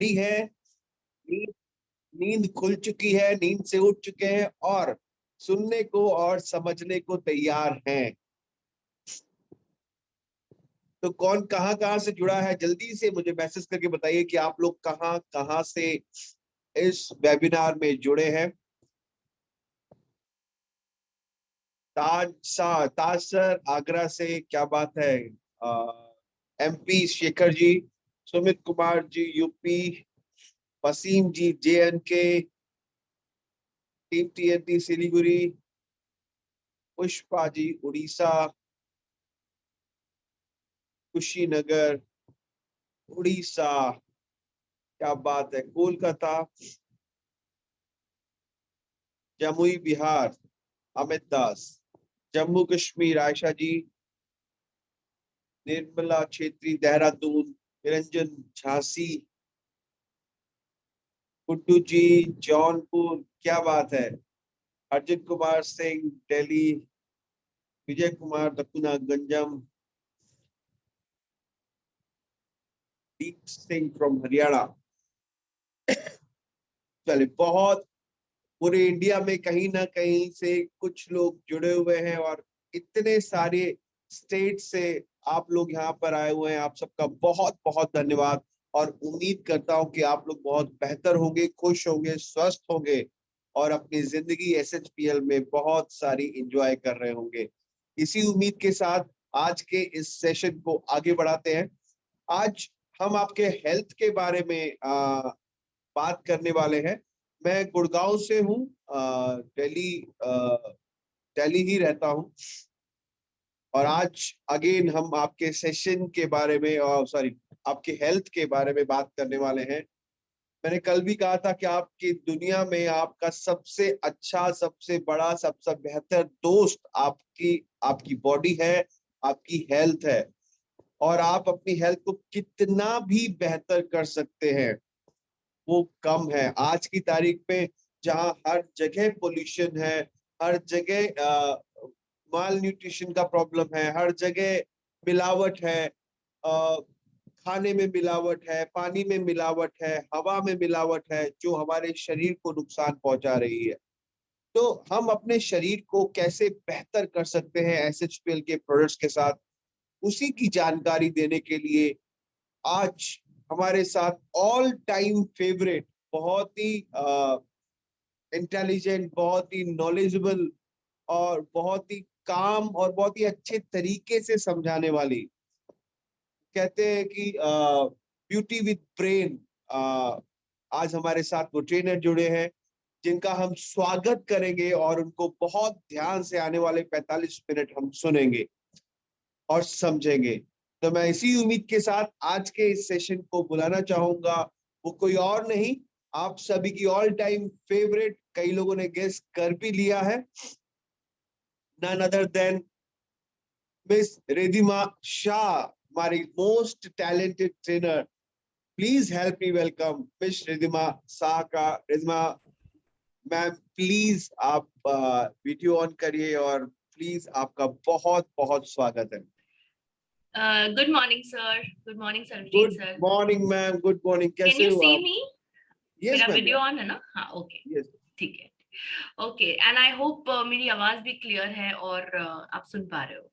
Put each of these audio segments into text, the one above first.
भी है, नींद नींद खुल चुकी है, नींद से उठ चुके हैं और सुनने को और समझने को तैयार हैं। तो कौन कहाँ कहाँ से जुड़ा है, जल्दी से मुझे मैसेज करके बताइए कि आप लोग कहाँ कहाँ से इस वेबिनार में जुड़े हैं। ताज सर आगरा से, क्या बात है। MP Shekhar ji, Sumit Kumar ji UP, Wasim ji JNK, team TNT Siliguri, Pushpa ji Orissa, Kushinagar Orissa, क्या बात है, कोलकाता, जमुई बिहार अमित दास, जम्मू कश्मीर आयशा जी, निर्मला छेत्री देहरादून, निरंजन झांसी, गुड्डू जी जौनपुर, क्या बात है, अर्जुन कुमार सिंह दिल्ली, विजय कुमार दकुना गंजम, दीप सिंह फ्रॉम हरियाणा। चले, बहुत पूरे इंडिया में कहीं ना कहीं से कुछ लोग जुड़े हुए हैं और इतने सारे स्टेट से आप लोग यहाँ पर आए हुए हैं। आप सबका बहुत बहुत धन्यवाद और उम्मीद करता हूँ कि आप लोग बहुत बेहतर होंगे, खुश होंगे, स्वस्थ होंगे और अपनी जिंदगी SHPL में बहुत सारी एंजॉय कर रहे होंगे। इसी उम्मीद के साथ आज के इस सेशन को आगे बढ़ाते हैं। आज हम आपके हेल्थ के बारे में बात करने वाले हैं। मैं गुड़गांव से हूँ, दिल्ली दिल्ली ही रहता हूँ और आज अगेन हम आपके सेशन के बारे में और सॉरी आपके हेल्थ के बारे में बात करने वाले हैं। मैंने कल भी कहा था कि आपकी दुनिया में आपका सबसे अच्छा, सबसे बड़ा, सबसे बेहतर दोस्त आपकी आपकी बॉडी है, आपकी हेल्थ है और आप अपनी हेल्थ को कितना भी बेहतर कर सकते हैं वो कम है। आज की तारीख में जहां हर जगह पोल्यूशन है, हर जगह माल न्यूट्रिशन का प्रॉब्लम है, हर जगह मिलावट है, खाने में मिलावट है, पानी में मिलावट है, हवा में मिलावट है, जो हमारे शरीर को नुकसान पहुंचा रही है। तो हम अपने शरीर को कैसे बेहतर कर सकते हैं SHPL के प्रोडक्ट्स के साथ, उसी की जानकारी देने के लिए आज हमारे साथ ऑल टाइम फेवरेट, बहुत ही इंटेलिजेंट, बहुत ही नॉलेजेबल और बहुत ही काम और बहुत ही अच्छे तरीके से समझाने वाली, कहते हैं कि ब्यूटी विद ब्रेन, आज हमारे साथ वो ट्रेनर जुड़े हैं जिनका हम स्वागत करेंगे और उनको बहुत ध्यान से आने वाले 45 मिनट हम सुनेंगे और समझेंगे। तो मैं इसी उम्मीद के साथ आज के इस सेशन को बुलाना चाहूंगा, वो कोई और नहीं, आप सभी की ऑल टाइम फेवरेट, कई लोगों ने गेस कर भी लिया है, none other than miss Ridhima Shah, हमारी most talented trainer. Please help me welcome miss Ridhima Shah का। रिधिमा मैम प्लीज आप वीडियो ऑन करिए और प्लीज आपका बहुत बहुत स्वागत है। Good morning sir, good morning Sarabjit good sir. Morning ma'am, good morning, can कैसे यू हो सी आप? मी? यस मेरा मैम, वीडियो ऑन है ना? हाँ, ओके, यस। ठीक है। ओके, एंड आई होप मेरी आवाज भी क्लियर है और आप सुन पा रहे हो।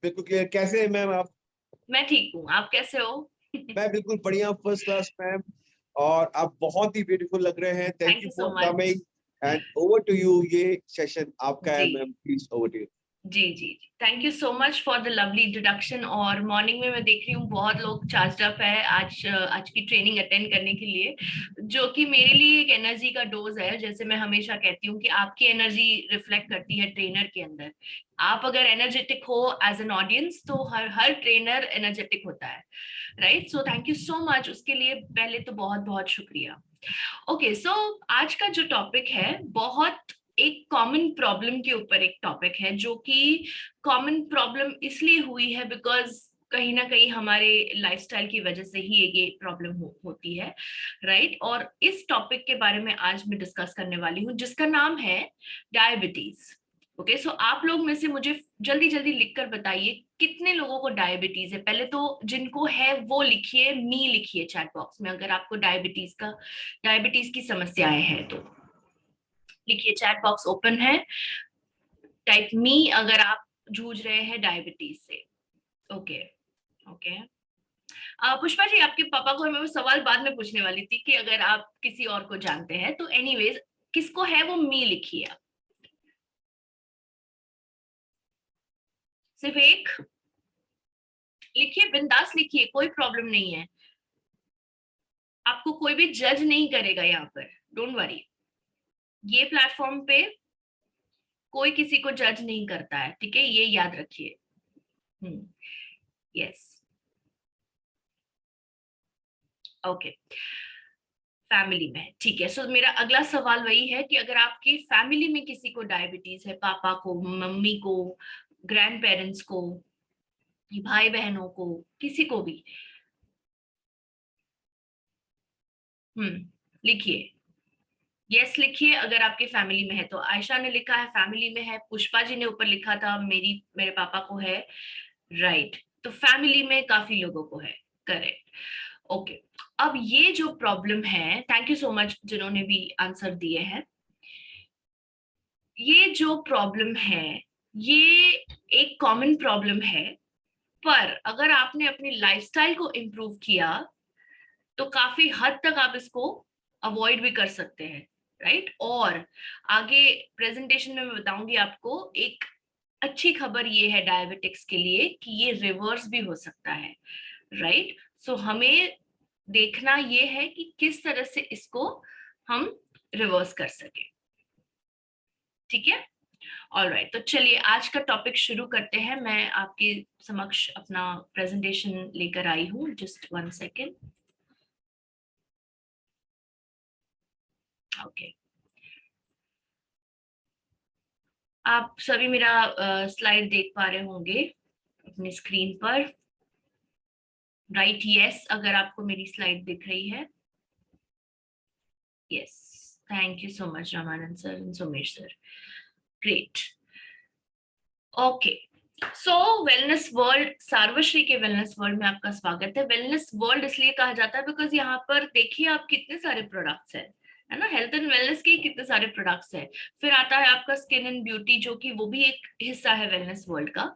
बिल्कुल क्लियर। कैसे हैं मैम आप? मैं ठीक हूँ, आप कैसे हो? मैं बिल्कुल बढ़िया, फर्स्ट क्लास मैम, और आप बहुत ही ब्यूटीफुल लग रहे हैं। Thank thank you you so for much. Coming and over to you. ये सेशन आपका है जी ma'am, please over to you. जी जी, thank you so much for the lovely introduction. और मॉर्निंग में मैं देख रही हूँ बहुत लोग चार्ज अप है आज की ट्रेनिंग अटेंड करने के लिए, जो कि मेरे लिए एक एनर्जी का डोज है। जैसे मैं हमेशा कहती हूँ कि आपकी एनर्जी रिफ्लेक्ट करती है ट्रेनर के अंदर। आप अगर एनर्जेटिक हो एज एन ऑडियंस तो हर हर ट्रेनर एनर्जेटिक होता है, right? So thank you so much, उसके लिए पहले तो बहुत बहुत शुक्रिया। ओके, सो आज का जो टॉपिक है बहुत एक कॉमन प्रॉब्लम के ऊपर एक टॉपिक है, जो कि कॉमन प्रॉब्लम इसलिए हुई है बिकॉज कहीं ना कहीं हमारे लाइफस्टाइल की वजह से ही ये प्रॉब्लम होती है, राइट? और इस टॉपिक के बारे में आज मैं डिस्कस करने वाली हूँ जिसका नाम है डायबिटीज। ओके, सो आप लोग में से मुझे जल्दी जल्दी लिखकर बताइए कितने लोगों को डायबिटीज है। पहले तो जिनको है वो लिखिए, मी लिखिए चैट बॉक्स में, अगर आपको डायबिटीज की समस्याएं हैं तो लिखिए, चैट बॉक्स ओपन है, टाइप मी अगर आप जूझ रहे हैं डायबिटीज से। ओके ओके, पुष्पा जी, आपके पापा को मैं वो सवाल बाद में पूछने वाली थी कि अगर आप किसी और को जानते हैं तो। एनीवेज, किसको है वो मी लिखिए आप। सिर्फ एक लिखिए, बिंदास लिखिए, कोई प्रॉब्लम नहीं है, आपको कोई भी जज नहीं करेगा यहाँ पर, डोंट वरी। ये प्लेटफॉर्म पे कोई किसी को जज नहीं करता है, ठीक है, ये याद रखिए। यस, ओके, फैमिली में, ठीक है। सो मेरा अगला सवाल वही है कि अगर आपकी फैमिली में किसी को डायबिटीज है, पापा को, मम्मी को, ग्रैंड पेरेंट्स को, भाई बहनों को, किसी को भी, लिखिए, यस लिखिए अगर आपकी फैमिली में है तो। आयशा ने लिखा है फैमिली में है, पुष्पा जी ने ऊपर लिखा था मेरे पापा को है, राइट, तो फैमिली में काफी लोगों को है, करेक्ट। ओके, अब ये जो प्रॉब्लम है, थैंक यू सो मच जिन्होंने भी आंसर दिए हैं, ये जो प्रॉब्लम है ये एक कॉमन प्रॉब्लम है, पर अगर आपने अपनी लाइफस्टाइल को इम्प्रूव किया तो काफी हद तक आप इसको अवॉइड भी कर सकते हैं, राइट। और आगे प्रेजेंटेशन में मैं बताऊंगी आपको, एक अच्छी खबर ये है डायबिटिक्स के लिए कि ये रिवर्स भी हो सकता है, राइट। सो हमें देखना ये है कि किस तरह से इसको हम रिवर्स कर सके, ठीक है। ऑलराइट, तो चलिए आज का टॉपिक शुरू करते हैं। मैं आपके समक्ष अपना प्रेजेंटेशन लेकर आई हूँ, जस्ट 1 सेकेंड। ओके, आप सभी मेरा स्लाइड देख पा रहे होंगे अपनी स्क्रीन पर, राइट। यस, अगर आपको मेरी स्लाइड दिख रही है। Yes, thank you so much Ramanand sir and Somesh sir, great. Okay, so wellness world, Sarvashree के वेलनेस वर्ल्ड में आपका स्वागत है। वेलनेस वर्ल्ड इसलिए कहा जाता है बिकॉज यहाँ पर देखिए आप कितने सारे प्रोडक्ट्स हैं, है ना, हेल्थ एंड वेलनेस के कितने सारे प्रोडक्ट्स हैं। फिर आता है आपका स्किन एंड ब्यूटी, जो कि वो भी एक हिस्सा है वेलनेस वर्ल्ड का।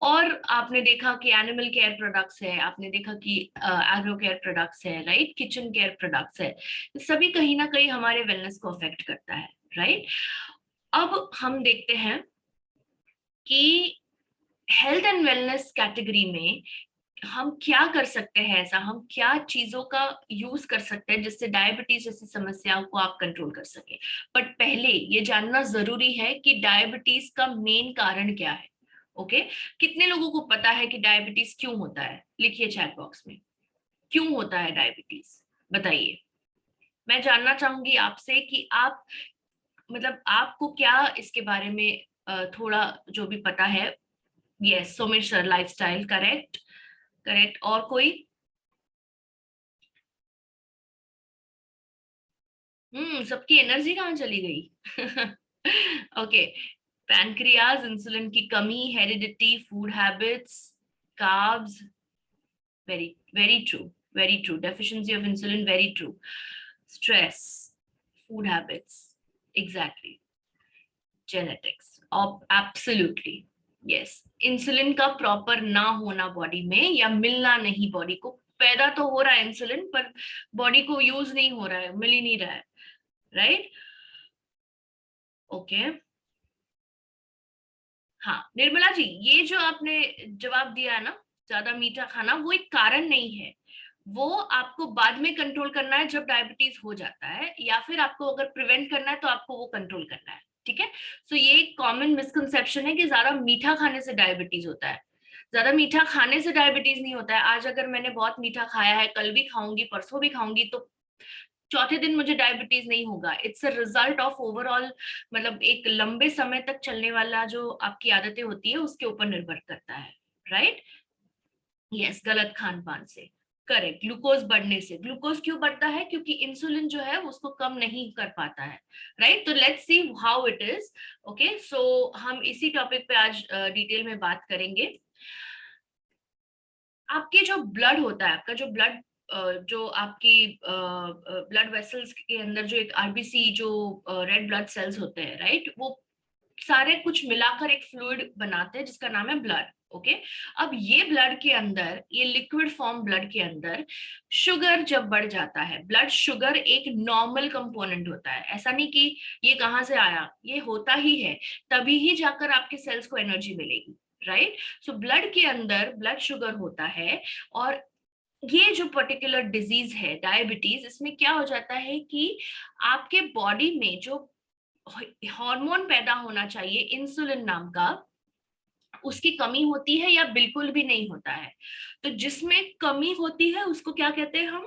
और आपने देखा कि एनिमल केयर प्रोडक्ट्स है, आपने देखा कि एग्रो केयर प्रोडक्ट्स है, राइट, किचन केयर प्रोडक्ट्स है, सभी कहीं ना कहीं हमारे वेलनेस को अफेक्ट करता है, राइट। अब हम देखते हैं कि हेल्थ एंड वेलनेस कैटेगरी में हम क्या कर सकते हैं, ऐसा हम क्या चीजों का यूज कर सकते हैं जिससे डायबिटीज जैसी समस्याओं को आप कंट्रोल कर सके। बट पहले ये जानना जरूरी है कि डायबिटीज का मेन कारण क्या है। ओके, कितने लोगों को पता है कि डायबिटीज क्यों होता है, लिखिए चैट बॉक्स में, क्यों होता है डायबिटीज, बताइए। मैं जानना चाहूंगी आपसे कि आप, मतलब आपको क्या इसके बारे में थोड़ा जो भी पता है। Yes, Somesh sir, lifestyle, correct correct, और कोई? सबकी एनर्जी कहाँ चली गई? ओके, पैनक्रियाज, इंसुलिन की कमी, heredity, food habits, carbs, very very true, very true, deficiency of insulin, very true, stress, food habits, exactly, genetics, absolutely, yes. Insulin का proper ना होना बॉडी में, या मिलना नहीं, बॉडी को पैदा तो हो रहा है इंसुलिन पर बॉडी को यूज नहीं हो रहा है, मिल ही नहीं रहा है, राइट। ओके, हाँ निर्मला जी, ये जो आपने जवाब दिया है ना, ज्यादा मीठा खाना, वो एक कारण नहीं है, वो आपको बाद में कंट्रोल करना है जब डायबिटीज हो जाता है, या फिर आपको अगर प्रिवेंट करना है तो आपको वो कंट्रोल करना है, ठीक है। सो ये एक कॉमन मिसकंसेप्शन है कि ज्यादा मीठा खाने से डायबिटीज होता है। ज्यादा मीठा खाने से डायबिटीज नहीं होता है। आज अगर मैंने बहुत मीठा खाया है, कल भी खाऊंगी, परसों भी खाऊंगी, तो चौथे दिन मुझे डायबिटीज नहीं होगा। It's a result of overall, मतलब एक लंबे समय तक चलने वाला जो आपकी आदतें होती है उसके ऊपर निर्भर करता है, राइट। यस, गलत खान पान से, करेक्ट, ग्लूकोज बढ़ने से। ग्लूकोज क्यों बढ़ता है? क्योंकि इंसुलिन जो है उसको कम नहीं कर पाता है, राइट? तो let's see how it is. Okay, so हम इसी टॉपिक पे आज डिटेल में बात करेंगे। आपके जो ब्लड होता है, आपका जो ब्लड, जो आपकी ब्लड वेसल्स के अंदर जो एक आरबीसी, जो रेड ब्लड सेल्स होते हैं, राइट, वो सारे कुछ मिलाकर एक फ्लूइड बनाते हैं जिसका नाम है ब्लड। ओके, अब ये ब्लड के अंदर, ये लिक्विड फॉर्म ब्लड के अंदर शुगर जब बढ़ जाता है, ब्लड शुगर एक नॉर्मल कंपोनेंट होता है, ऐसा नहीं कि ये कहाँ से आया, ये होता ही है, तभी ही जाकर आपके सेल्स को एनर्जी मिलेगी, राइट? सो ब्लड के अंदर ब्लड शुगर होता है, और ये जो पर्टिकुलर डिजीज है डायबिटीज, इसमें क्या हो जाता है कि आपके बॉडी में जो हार्मोन पैदा होना चाहिए इंसुलिन नाम का, उसकी कमी होती है या बिल्कुल भी नहीं होता है। तो जिसमें कमी होती है उसको क्या कहते हैं हम?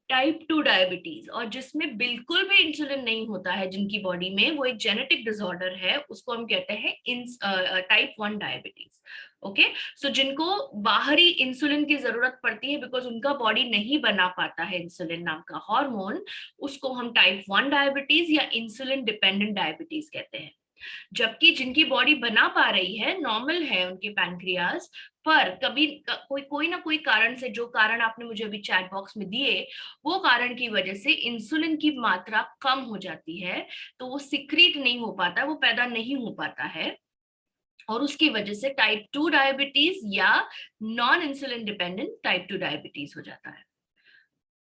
Type 2 diabetes. और जिसमें बिल्कुल भी इंसुलिन नहीं होता है जिनकी बॉडी में, वो एक जेनेटिक डिसऑर्डर है, उसको हम कहते हैं टाइप 1 डायबिटीज। ओके, सो जिनको बाहरी इंसुलिन की जरूरत पड़ती है बिकॉज उनका बॉडी नहीं बना पाता है इंसुलिन नाम का हार्मोन, उसको हम टाइप 1 डायबिटीज या इंसुलिन डिपेंडेंट डायबिटीज कहते हैं। जबकि जिनकी बॉडी बना पा रही है, नॉर्मल है उनके पैनक्रियाज, पर कभी कोई ना कोई कारण से, जो कारण आपने मुझे अभी चैट बॉक्स में दिए, वो कारण की वजह से इंसुलिन की मात्रा कम हो जाती है, तो वो सिक्रीट नहीं हो पाता, वो पैदा नहीं हो पाता है, और उसकी वजह से टाइप 2 डायबिटीज या non insulin dependent type 2 diabetes हो जाता है।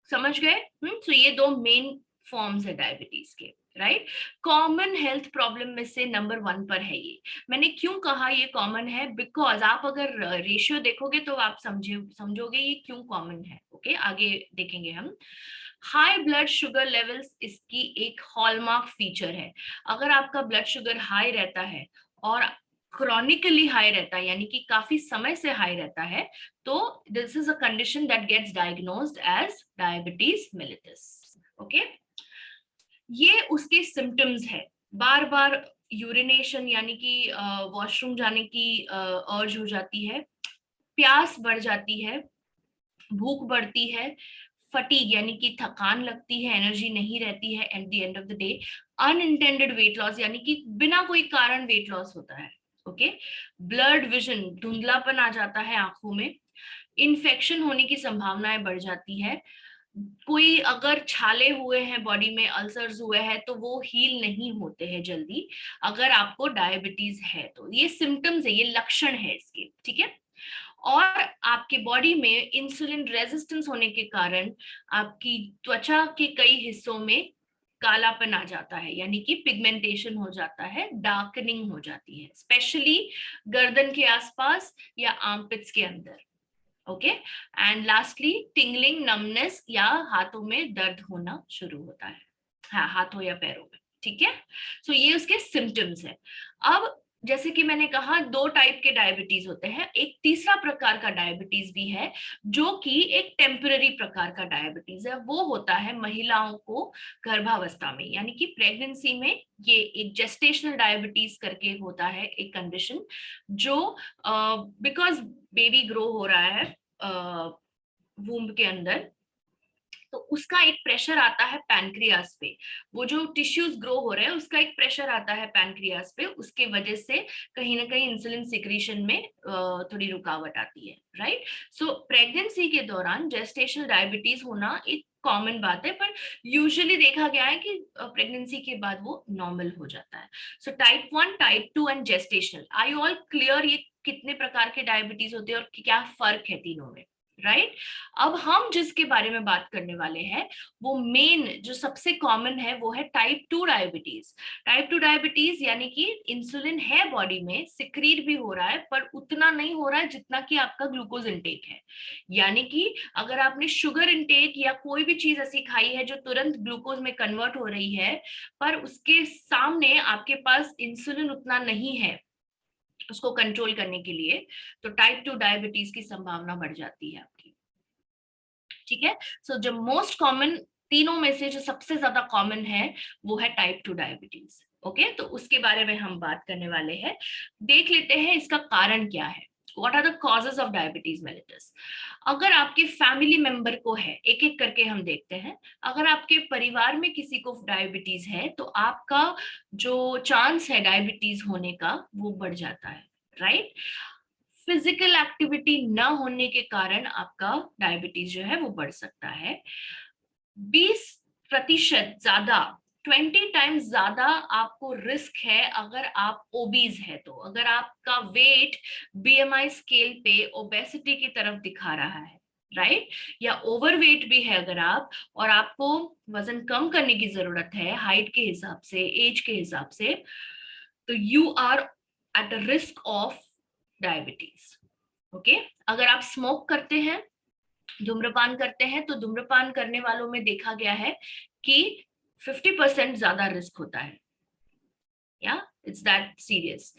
समझ गए? तो ये दो मेन फॉर्म्स है डायबिटीज के, राइट? कॉमन हेल्थ प्रॉब्लम में से नंबर 1 पर है ये। मैंने क्यों कहा ये कॉमन है? बिकॉज आप अगर रेशियो देखोगे तो आप समझोगे ये क्यों कॉमन है। ओके, आगे देखेंगे हम। हाई ब्लड शुगर लेवल्स इसकी एक हॉलमार्क फीचर है। अगर आपका ब्लड शुगर हाई रहता है और क्रॉनिकली हाई रहता है, यानी कि काफी समय से हाई रहता है, तो this is a condition that gets diagnosed as diabetes mellitus. Okay, ये उसके सिम्टम्स है। बार बार यूरिनेशन, यानी कि वॉशरूम जाने की अर्ज हो जाती है, प्यास बढ़ जाती है, भूख बढ़ती है, फटीग यानी कि थकान लगती है, एनर्जी नहीं रहती है at the end of the day, unintended weight loss यानी कि बिना कोई कारण वेट लॉस होता है। ओके, ब्लड विजन, धुंधलापन आ जाता है आंखों में, इन्फेक्शन होने की संभावनाएं बढ़ जाती है, कोई अगर छाले हुए हैं बॉडी में, अल्सर्स हुए हैं, तो वो हील नहीं होते हैं जल्दी अगर आपको डायबिटीज है। तो ये सिम्टम्स है, ये लक्षण है इसके, ठीक है? और आपके बॉडी में इंसुलिन रेजिस्टेंस होने के कारण आपकी त्वचा के कई हिस्सों में कालापन आ जाता है, यानी कि पिगमेंटेशन हो जाता है, डार्कनिंग हो जाती है, स्पेशली गर्दन के आसपास या आर्मपिट्स के अंदर। Okay, and lastly tingling, numbness या हाथों में दर्द होना शुरू होता है, हाँ, हाथों या पैरों में, ठीक है? सो ये उसके सिम्टम्स है। अब जैसे कि मैंने कहा, 2 टाइप के डायबिटीज होते हैं, एक तीसरा प्रकार का डायबिटीज भी है जो कि एक टेम्पररी प्रकार का डायबिटीज है। वो होता है महिलाओं को गर्भावस्था में, यानी कि प्रेगनेंसी में। ये एक जेस्टेशनल डायबिटीज करके होता है, एक कंडीशन जो बिकॉज बेबी ग्रो हो रहा है वूम्ब के अंदर, तो उसका एक प्रेशर आता है पैनक्रियास पे, वो जो टिश्यूज ग्रो हो रहे हैं उसका एक प्रेशर आता है पैनक्रियास पे, उसके वजह से कहीं ना कहीं इंसुलिन सिक्रीशन में थोड़ी रुकावट आती है, राइट? सो प्रेगनेंसी के दौरान जेस्टेशनल डायबिटीज होना एक कॉमन बात है, पर यूजुअली देखा गया है कि प्रेगनेंसी के बाद वो नॉर्मल हो जाता है। So type 1, type 2 and gestational, I all clear? ये कितने प्रकार के डायबिटीज होते हैं और क्या फर्क है तीनों में, राइट? अब हम जिसके बारे में बात करने वाले हैं, वो मेन जो सबसे कॉमन है वो है टाइप 2 डायबिटीज। टाइप 2 डायबिटीज यानी कि इंसुलिन है बॉडी में, सिक्रीट भी हो रहा है, पर उतना नहीं हो रहा है जितना कि आपका ग्लूकोज इंटेक है। यानी कि अगर आपने शुगर इंटेक या कोई भी चीज ऐसी खाई है जो तुरंत ग्लूकोज में कन्वर्ट हो रही है, पर उसके सामने आपके पास इंसुलिन उतना नहीं है उसको कंट्रोल करने के लिए, तो टाइप 2 डायबिटीज की संभावना बढ़ जाती है आपकी, ठीक है? सो जो मोस्ट कॉमन, तीनों में से जो सबसे ज्यादा कॉमन है वो है टाइप 2 डायबिटीज। ओके, तो उसके बारे में हम बात करने वाले हैं। देख लेते हैं इसका कारण क्या है। What are the causes of diabetes mellitus. अगर आपके फैमिली मेंबर को है, एक एक करके हम देखते हैं, अगर आपके परिवार में किसी को डायबिटीज है तो आपका जो चांस है डायबिटीज होने का वो बढ़ जाता है, राइट। फिजिकल एक्टिविटी न होने के कारण आपका डायबिटीज जो है वो बढ़ सकता है। 20% ज्यादा, 20 टाइम्स ज्यादा आपको रिस्क है अगर आप ओबीज है, तो अगर आपका वेट बीएमआई स्केल पे ओबेसिटी की तरफ दिखा रहा है, राइट, या ओवरवेट भी है अगर आप, और आपको वजन कम करने की जरूरत है हाइट के हिसाब से, एज के हिसाब से, तो you are at the risk of diabetes. Okay, अगर आप स्मोक करते हैं, धूम्रपान करते हैं, तो धूम्रपान करने वालों में देखा गया है कि 50% ज्यादा रिस्क होता है। या it's that serious.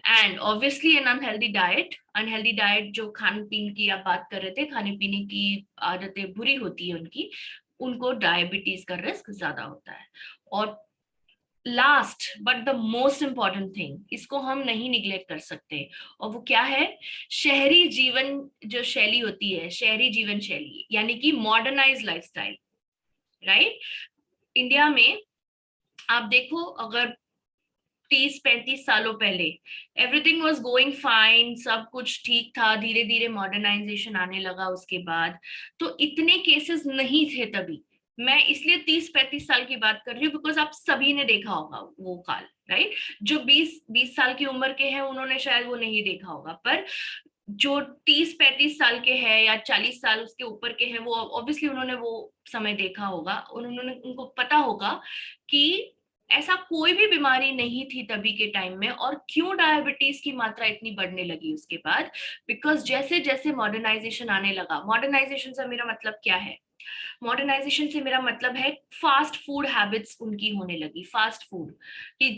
And obviously N unhealthy diet, जो खान पीन की आप बात कर रहे थे, खाने पीने की आदतें बुरी होती है उनकी, उनको डायबिटीज का रिस्क ज्यादा होता है। और last but the most important thing, इसको हम नहीं निग्लेक्ट कर सकते, और वो क्या है, शहरी जीवन जो शैली होती है, शहरी जीवन शैली यानी कि मॉडर्नाइज लाइफस्टाइल, राइट। इंडिया में आप देखो, अगर 30-35 सालों पहले एवरीथिंग वाज गोइंग फाइन, सब कुछ ठीक था, धीरे धीरे मॉडर्नाइजेशन आने लगा उसके बाद, तो इतने केसेस नहीं थे तभी। मैं इसलिए 30-35 साल की बात कर रही हूँ बिकॉज आप सभी ने देखा होगा वो काल, राइट। जो 20 साल की उम्र के हैं उन्होंने शायद वो नहीं देखा होगा, पर जो 30-35 साल के हैं या 40 साल उसके ऊपर के हैं, वो ऑब्वियसली उन्होंने वो समय देखा होगा, उन्होंने, उनको पता होगा कि ऐसा कोई भी बीमारी नहीं थी तभी के टाइम में, और क्यों डायबिटीज की मात्रा इतनी बढ़ने लगी उसके बाद। बिकॉज जैसे जैसे मॉडर्नाइजेशन आने लगा, मॉडर्नाइजेशन से मेरा मतलब क्या है, मॉडर्नाइजेशन से मेरा मतलब है फास्ट फूड हैबिट्स उनकी होने लगी, फास्ट फूड कि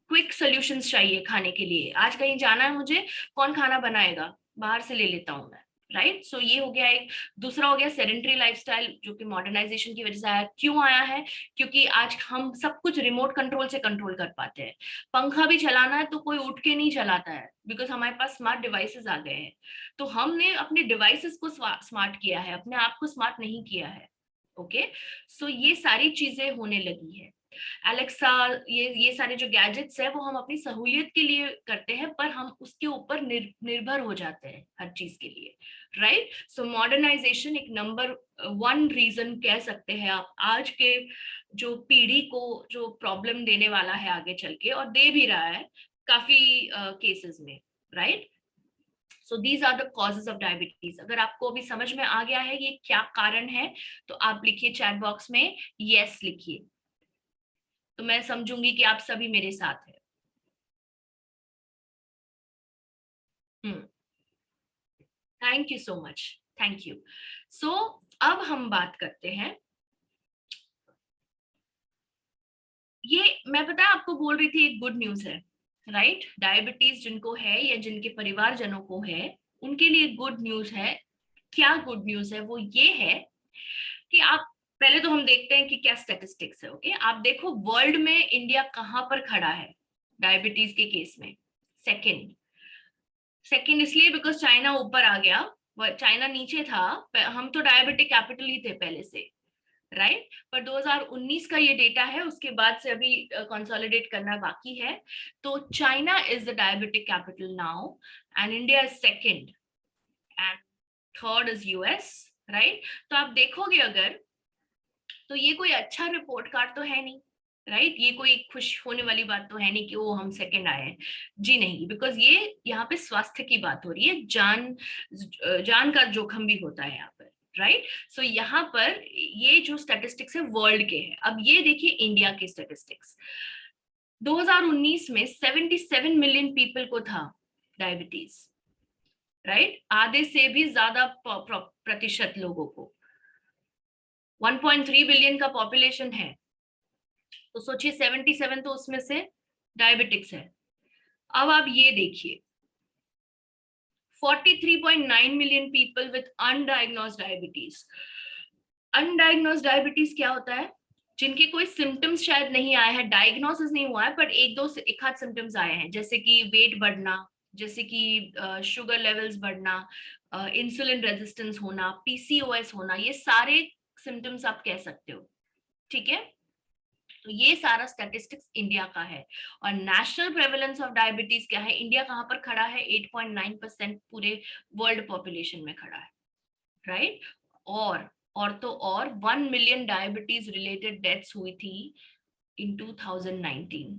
क्विक सॉल्यूशंस चाहिए खाने के लिए। आज कहीं जाना है मुझे, कौन खाना बनाएगा, बाहर से ले लेता हूं मैं, राइट। सो ये हो गया एक। दूसरा हो गया सेडेंटरी लाइफस्टाइल, जो कि मॉडर्नाइजेशन की वजह से आया। क्यों आया है, क्योंकि आज हम सब कुछ रिमोट कंट्रोल से कंट्रोल कर पाते हैं। पंखा भी चलाना है तो कोई उठ के नहीं चलाता है, बिकॉज हमारे पास स्मार्ट डिवाइसेस आ गए हैं। तो हमने अपने डिवाइसेस को स्मार्ट किया है, अपने आप को स्मार्ट नहीं किया है। ओके, सो ये सारी चीजें होने लगी है। एलेक्सा, ये सारे जो गैजेट्स है वो हम अपनी सहूलियत के लिए करते हैं, पर हम उसके ऊपर निर्भर हो जाते हैं हर चीज के लिए, राइट। सो मॉडर्नाइजेशन एक नंबर 1 रीजन कह सकते हैं आप, आज के जो पीढ़ी को जो प्रॉब्लम देने वाला है आगे चल के, और दे भी रहा है काफी केसेस में, right. So these are the causes of diabetes. अगर आपको अभी समझ में आ गया है ये क्या कारण है, तो आप लिखिए चैट बॉक्स में यस लिखिए, तो मैं समझूंगी कि आप सभी मेरे साथ हैं। Thank you so much, thank you. So अब हम बात करते हैं, ये मैं पता है आपको बोल रही थी एक गुड न्यूज है, राइट। डायबिटीज जिनको है या जिनके परिवारजनों को है उनके लिए गुड न्यूज है। क्या गुड न्यूज है, वो ये है कि आप, पहले तो हम देखते हैं कि क्या स्टैटिस्टिक्स है। ओके, आप देखो वर्ल्ड में इंडिया कहां पर खड़ा है डायबिटीज के केस में। सेकंड इसलिए बिकॉज चाइना ऊपर आ गया, चाइना नीचे था, हम तो डायबिटिक कैपिटल ही थे पहले से, राइट। पर 2019 का ये डेटा है, उसके बाद से अभी कंसोलिडेट करना बाकी है। तो China is the diabetic capital now, and India is second, and third is US, right. तो आप देखोगे अगर, तो ये कोई अच्छा रिपोर्ट कार्ड तो है नहीं, राइट। ये कोई खुश होने वाली बात तो है नहीं कि वो हम सेकंड आए हैं, जी नहीं, बिकॉज ये यहाँ पे स्वास्थ्य की बात हो रही है, जान का जोखिम भी होता है यहाँ पर, राइट। सो यहाँ पर ये जो स्टैटिस्टिक्स है वर्ल्ड के हैं। अब ये देखिए इंडिया के स्टैटिस्टिक्स, 2019 में 77 मिलियन पीपल को था डायबिटीज, राइट। आधे से भी ज्यादा प्रतिशत लोगों को, 1.3 बिलियन का पॉपुलेशन है, तो सोचिए 77 तो उसमें से डायबिटिक्स है। अब आप ये देखिए 43.9 million people with undiagnosed diabetes. Undiagnosed diabetes क्या होता है, जिनके कोई सिम्टम्स शायद नहीं आए हैं, डायग्नोसिस नहीं हुआ है, पर एक आध सिम्टम्स आए हैं, जैसे कि वेट बढ़ना, जैसे कि शुगर लेवल्स बढ़ना, इंसुलिन रेजिस्टेंस होना, पीसीओएस होना, ये सारे सिम्टम्स आप कह सकते हो। ठीक है, तो ये सारा स्टैटिस्टिक्स इंडिया का है। और नेशनल प्रेवलेंस ऑफ डायबिटीज क्या है, इंडिया कहाँ पर खड़ा है, 8.9% पूरे वर्ल्ड पॉपुलेशन में खड़ा है, राइट। और तो और 1 मिलियन डायबिटीज रिलेटेड डेथ्स हुई थी इन 2019।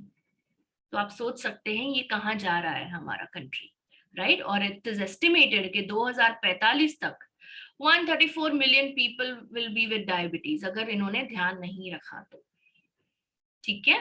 तो आप सोच सकते हैं ये कहाँ जा रहा है हमारा कंट्री, राइट। और इट इज एस्टिमेटेड कि 2045 तक 134 million people will be with diabetes, अगर इन्होंने ध्यान नहीं रखा तो। ठीक है,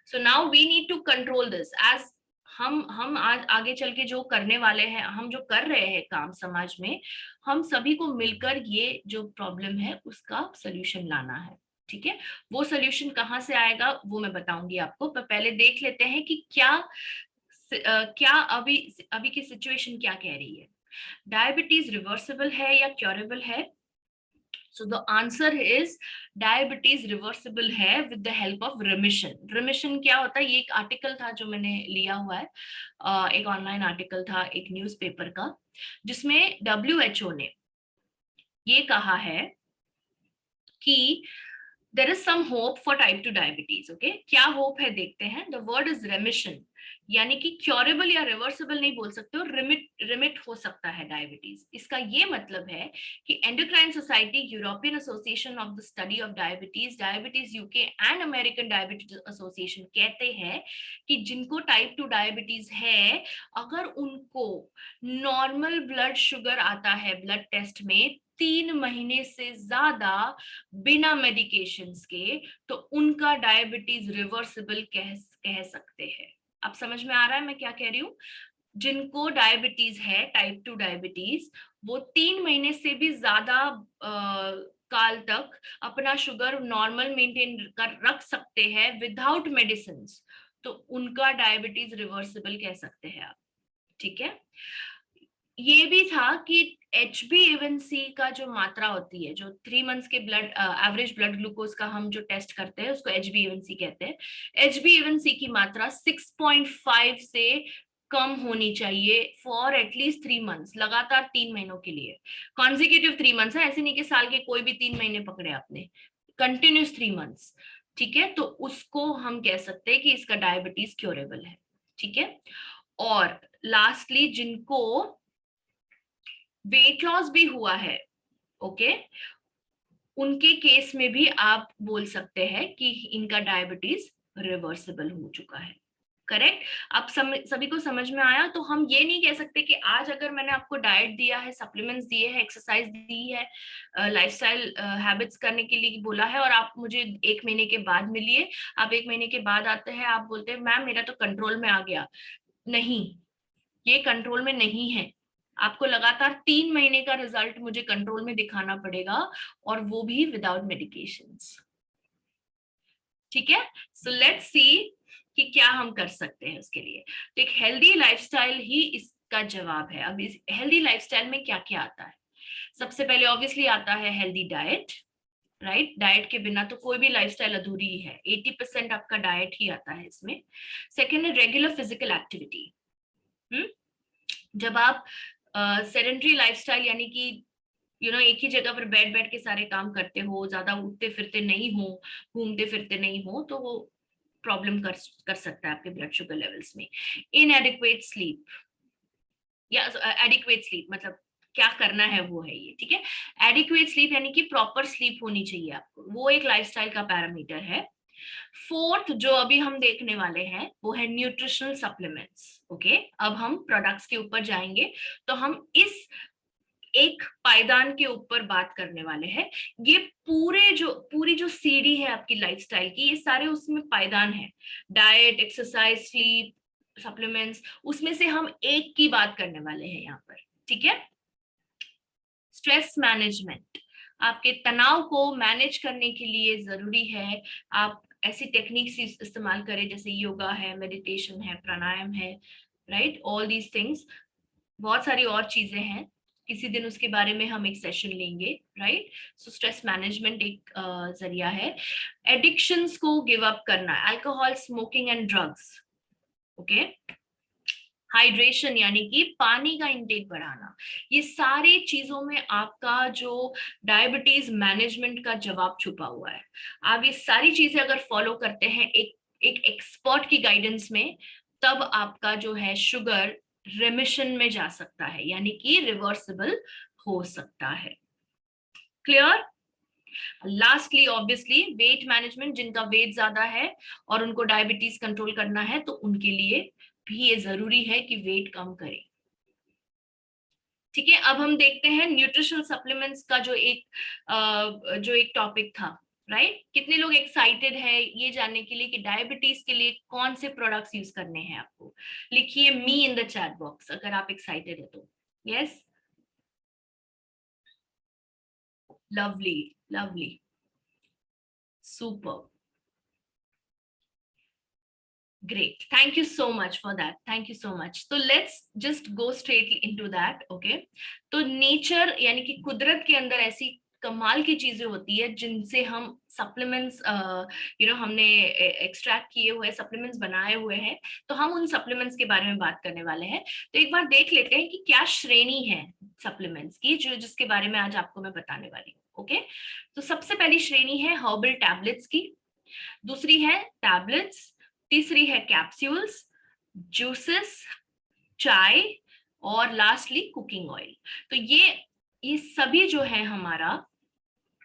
so now we need to control this. As हम आज आगे चल के जो करने वाले हैं, हम जो कर रहे हैं काम समाज में, हम सभी को मिलकर ये जो प्रॉब्लम है उसका सोल्यूशन लाना है। ठीक है, वो सोल्यूशन कहाँ से आएगा वो मैं बताऊंगी आपको, पर पहले देख लेते हैं कि क्या अभी अभी की सिचुएशन क्या कह रही है। डायबिटीज रिवर्सिबल है या क्योरेबल है? So the answer is diabetes reversible है with the help of remission. Remission क्या होता है? ये एक आर्टिकल था जो मैंने लिया हुआ है, एक ऑनलाइन आर्टिकल था एक न्यूज़पेपर का, जिसमें WHO ने ये कहा है कि there is some hope for type 2 diabetes. Okay, क्या होप है देखते हैं। The word is remission, यानी कि क्योरेबल या रिवर्सिबल नहीं बोल सकते हो, रिमिट हो सकता है डायबिटीज। इसका ये मतलब है कि endocrine society, European association of the study of diabetes, diabetes UK and American diabetes association कहते हैं कि जिनको टाइप 2 डायबिटीज है, अगर उनको नॉर्मल ब्लड शुगर आता है ब्लड टेस्ट में 3 महीने से ज्यादा बिना मेडिकेशंस के, तो उनका डायबिटीज रिवर्सिबल कह सकते हैं। अब समझ में आ रहा है मैं क्या कह रही हूँ? जिनको डायबिटीज है, टाइप 2 डायबिटीज, वो 3 महीने से भी ज्यादा काल तक अपना शुगर नॉर्मल मेंटेन कर रख सकते हैं विदाउट मेडिसिन, तो उनका डायबिटीज रिवर्सिबल कह सकते हैं आप। ठीक है, ये भी था कि HbA1c का जो मात्रा होती है, जो 3 मंथ्स के ब्लड एवरेज ब्लड ग्लूकोज का हम जो टेस्ट करते हैं उसको HbA1c कहते हैं। HbA1c की मात्रा 6.5 से कम होनी चाहिए फॉर एटलीस्ट 3 मंथ्स, लगातार 3 महीनों के लिए। कॉन्जिक्यूटिव 3 मंथ्स है, ऐसे नहीं कि साल के कोई भी 3 महीने पकड़े आपने, कंटिन्यूस 3 मंथ्स। ठीक है, तो उसको हम कह सकते हैं कि इसका डायबिटीज क्योरेबल है। ठीक है, और लास्टली जिनको वेट लॉस भी हुआ है, ओके, उनके केस में भी आप बोल सकते हैं कि इनका डायबिटीज रिवर्सिबल हो चुका है। करेक्ट, आप सभी को समझ में आया? तो हम ये नहीं कह सकते कि आज अगर मैंने आपको डाइट दिया है, सप्लीमेंट्स दिए हैं, एक्सरसाइज दी है, लाइफस्टाइल हैबिट्स करने के लिए बोला है, और आप मुझे 1 महीने के बाद मिलिए, आप 1 महीने के बाद आते हैं, आप बोलते हैं मैम मेरा तो कंट्रोल में आ गया। नहीं, ये कंट्रोल में नहीं है। आपको लगातार 3 महीने का रिजल्ट मुझे कंट्रोल में दिखाना पड़ेगा, और वो भी विदाउट मेडिकेशंस। ठीक है, सो लेट्स सी कि क्या हम कर सकते हैं उसके लिए। तो एक हेल्दी लाइफस्टाइल ही इसका जवाब है। अब इस हेल्दी लाइफस्टाइल में क्या क्या आता है? सबसे पहले ऑब्वियसली आता है हेल्दी डाइट, राइट। डाइट के बिना तो कोई भी लाइफस्टाइल अधूरी ही है, 80% आपका डाइट ही आता है इसमें। सेकेंड है रेगुलर फिजिकल एक्टिविटी। जब आप सेडेंटरी लाइफस्टाइल, यानी कि एक ही जगह पर बैठ बैठ के सारे काम करते हो, ज्यादा उठते फिरते नहीं हो, घूमते फिरते नहीं हो, तो वो प्रॉब्लम कर सकता है आपके ब्लड शुगर लेवल्स में। इनएडिक्वेट स्लीप, या एडिक्वेट स्लीप मतलब क्या करना है वो है ये। ठीक है, एडिक्वेट स्लीप यानी कि प्रॉपर स्लीप होनी चाहिए आपको, वो एक लाइफस्टाइल का पैरामीटर है। फोर्थ जो अभी हम देखने वाले हैं वो है न्यूट्रिशनल सप्लीमेंट्स। ओके, अब हम प्रोडक्ट्स के ऊपर जाएंगे, तो हम इस एक पायदान के ऊपर बात करने वाले हैं। ये पूरी जो सीढ़ी है आपकी लाइफस्टाइल की, ये सारे उसमें पायदान है, डाइट, एक्सरसाइज, स्लीप, सप्लीमेंट्स, उसमें से हम एक की बात करने वाले हैं यहाँ पर। ठीक है, स्ट्रेस मैनेजमेंट, आपके तनाव को मैनेज करने के लिए जरूरी है आप ऐसी टेक्निक्स इस्तेमाल करें जैसे योगा है, मेडिटेशन है, प्राणायाम है, राइट, ऑल दीज थिंग्स। बहुत सारी और चीजें हैं, किसी दिन उसके बारे में हम एक सेशन लेंगे, राइट। सो स्ट्रेस मैनेजमेंट एक जरिया है। एडिक्शंस को गिव अप करना, alcohol, smoking and drugs, okay. Hydration यानी कि पानी का इंटेक बढ़ाना। ये सारे चीजों में आपका जो डायबिटीज मैनेजमेंट का जवाब छुपा हुआ है। आप ये सारी चीजें अगर फॉलो करते हैं एक एक एक्सपर्ट की गाइडेंस में, तब आपका जो है शुगर रिमिशन में जा सकता है, यानी कि रिवर्सिबल हो सकता है। Clear? Lastly obviously weight management, जिनका वेट ज्यादा है और उनको डायबिटीज कंट्रोल करना है, तो उनके लिए भी ये जरूरी है कि वेट कम करें। ठीक है, अब हम देखते हैं न्यूट्रिशनल सप्लीमेंट्स का जो एक टॉपिक था, राइट? कितने लोग एक्साइटेड है ये जानने के लिए कि डायबिटीज के लिए कौन से प्रोडक्ट्स यूज करने हैं आपको? लिखिए मी इन द चैट बॉक्स अगर आप एक्साइटेड है तो। Yes, lovely lovely, super, great, thank you so much for that, thank you so much. So let's just go straightly into that, okay? तो नेचर यानी कि कुदरत के अंदर ऐसी कमाल की चीजें होती है जिनसे हम सप्लीमेंट्स हमने एक्सट्रैक्ट किए हुए सप्लीमेंट्स बनाए हुए हैं, तो हम उन सप्लीमेंट्स के बारे में बात करने वाले हैं। तो एक बार देख लेते हैं कि क्या श्रेणी है सप्लीमेंट्स की, जिसके बारे में आज आपको मैं बताने वाली हूँ। ओके, तो सबसे पहली श्रेणी है हर्बल टैबलेट्स की, दूसरी है टैबलेट्स, तीसरी है कैप्सूल्स, जूसेस, चाय, और लास्टली कुकिंग ऑयल। तो ये सभी जो है हमारा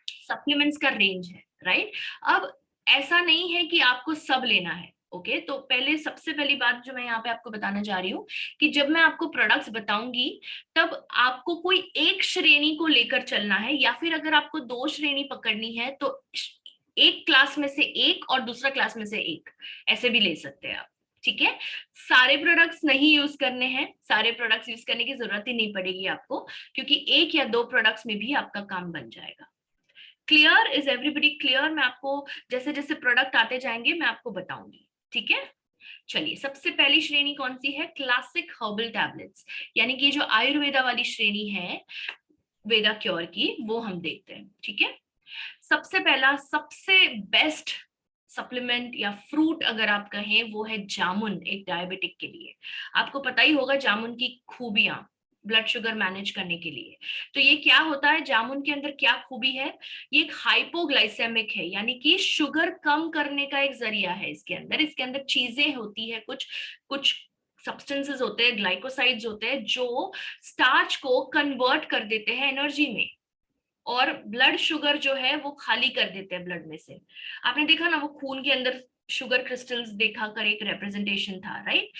सप्लीमेंट्स का रेंज है, राइट? अब ऐसा नहीं है कि आपको सब लेना है, ओके? तो पहले सबसे पहली बात जो मैं यहाँ पे आपको बताने जा रही हूँ कि जब मैं आपको प्रोडक्ट्स बताऊंगी तब आपको कोई एक श्रेणी को लेकर चलना है, या फिर अगर आपको दो श्रेणी पकड़नी है तो एक क्लास में से एक और दूसरा क्लास में से एक, ऐसे भी ले सकते हैं आप। ठीक है, सारे प्रोडक्ट्स नहीं यूज करने हैं, सारे प्रोडक्ट्स यूज करने की जरूरत ही नहीं पड़ेगी आपको, क्योंकि एक या दो प्रोडक्ट्स में भी आपका काम बन जाएगा। क्लियर? Is everybody clear? मैं आपको जैसे जैसे प्रोडक्ट आते जाएंगे मैं आपको बताऊंगी। ठीक है, चलिए सबसे पहली श्रेणी कौन सी है? क्लासिक हर्बल टैबलेट्स, यानी कि जो आयुर्वेदा वाली श्रेणी है वेदा क्योर की, वो हम देखते हैं। ठीक है, सबसे पहला सबसे बेस्ट सप्लीमेंट या फ्रूट अगर आप कहें वो है जामुन, एक डायबिटिक के लिए। आपको पता ही होगा जामुन की खूबियां ब्लड शुगर मैनेज करने के लिए। तो ये क्या होता है, जामुन के अंदर क्या खूबी है? ये एक हाइपोग्लाइसेमिक है, यानी कि शुगर कम करने का एक जरिया है। इसके अंदर चीजें होती है, कुछ कुछ सब्सटेंसेस होते हैं, ग्लाइकोसाइड्स होते हैं, जो स्टार्च को कन्वर्ट कर देते हैं एनर्जी में, और ब्लड शुगर जो है वो खाली कर देते हैं ब्लड में से। आपने देखा ना, वो खून के अंदर शुगर क्रिस्टल्स देखा कर एक रिप्रेजेंटेशन था, राइट?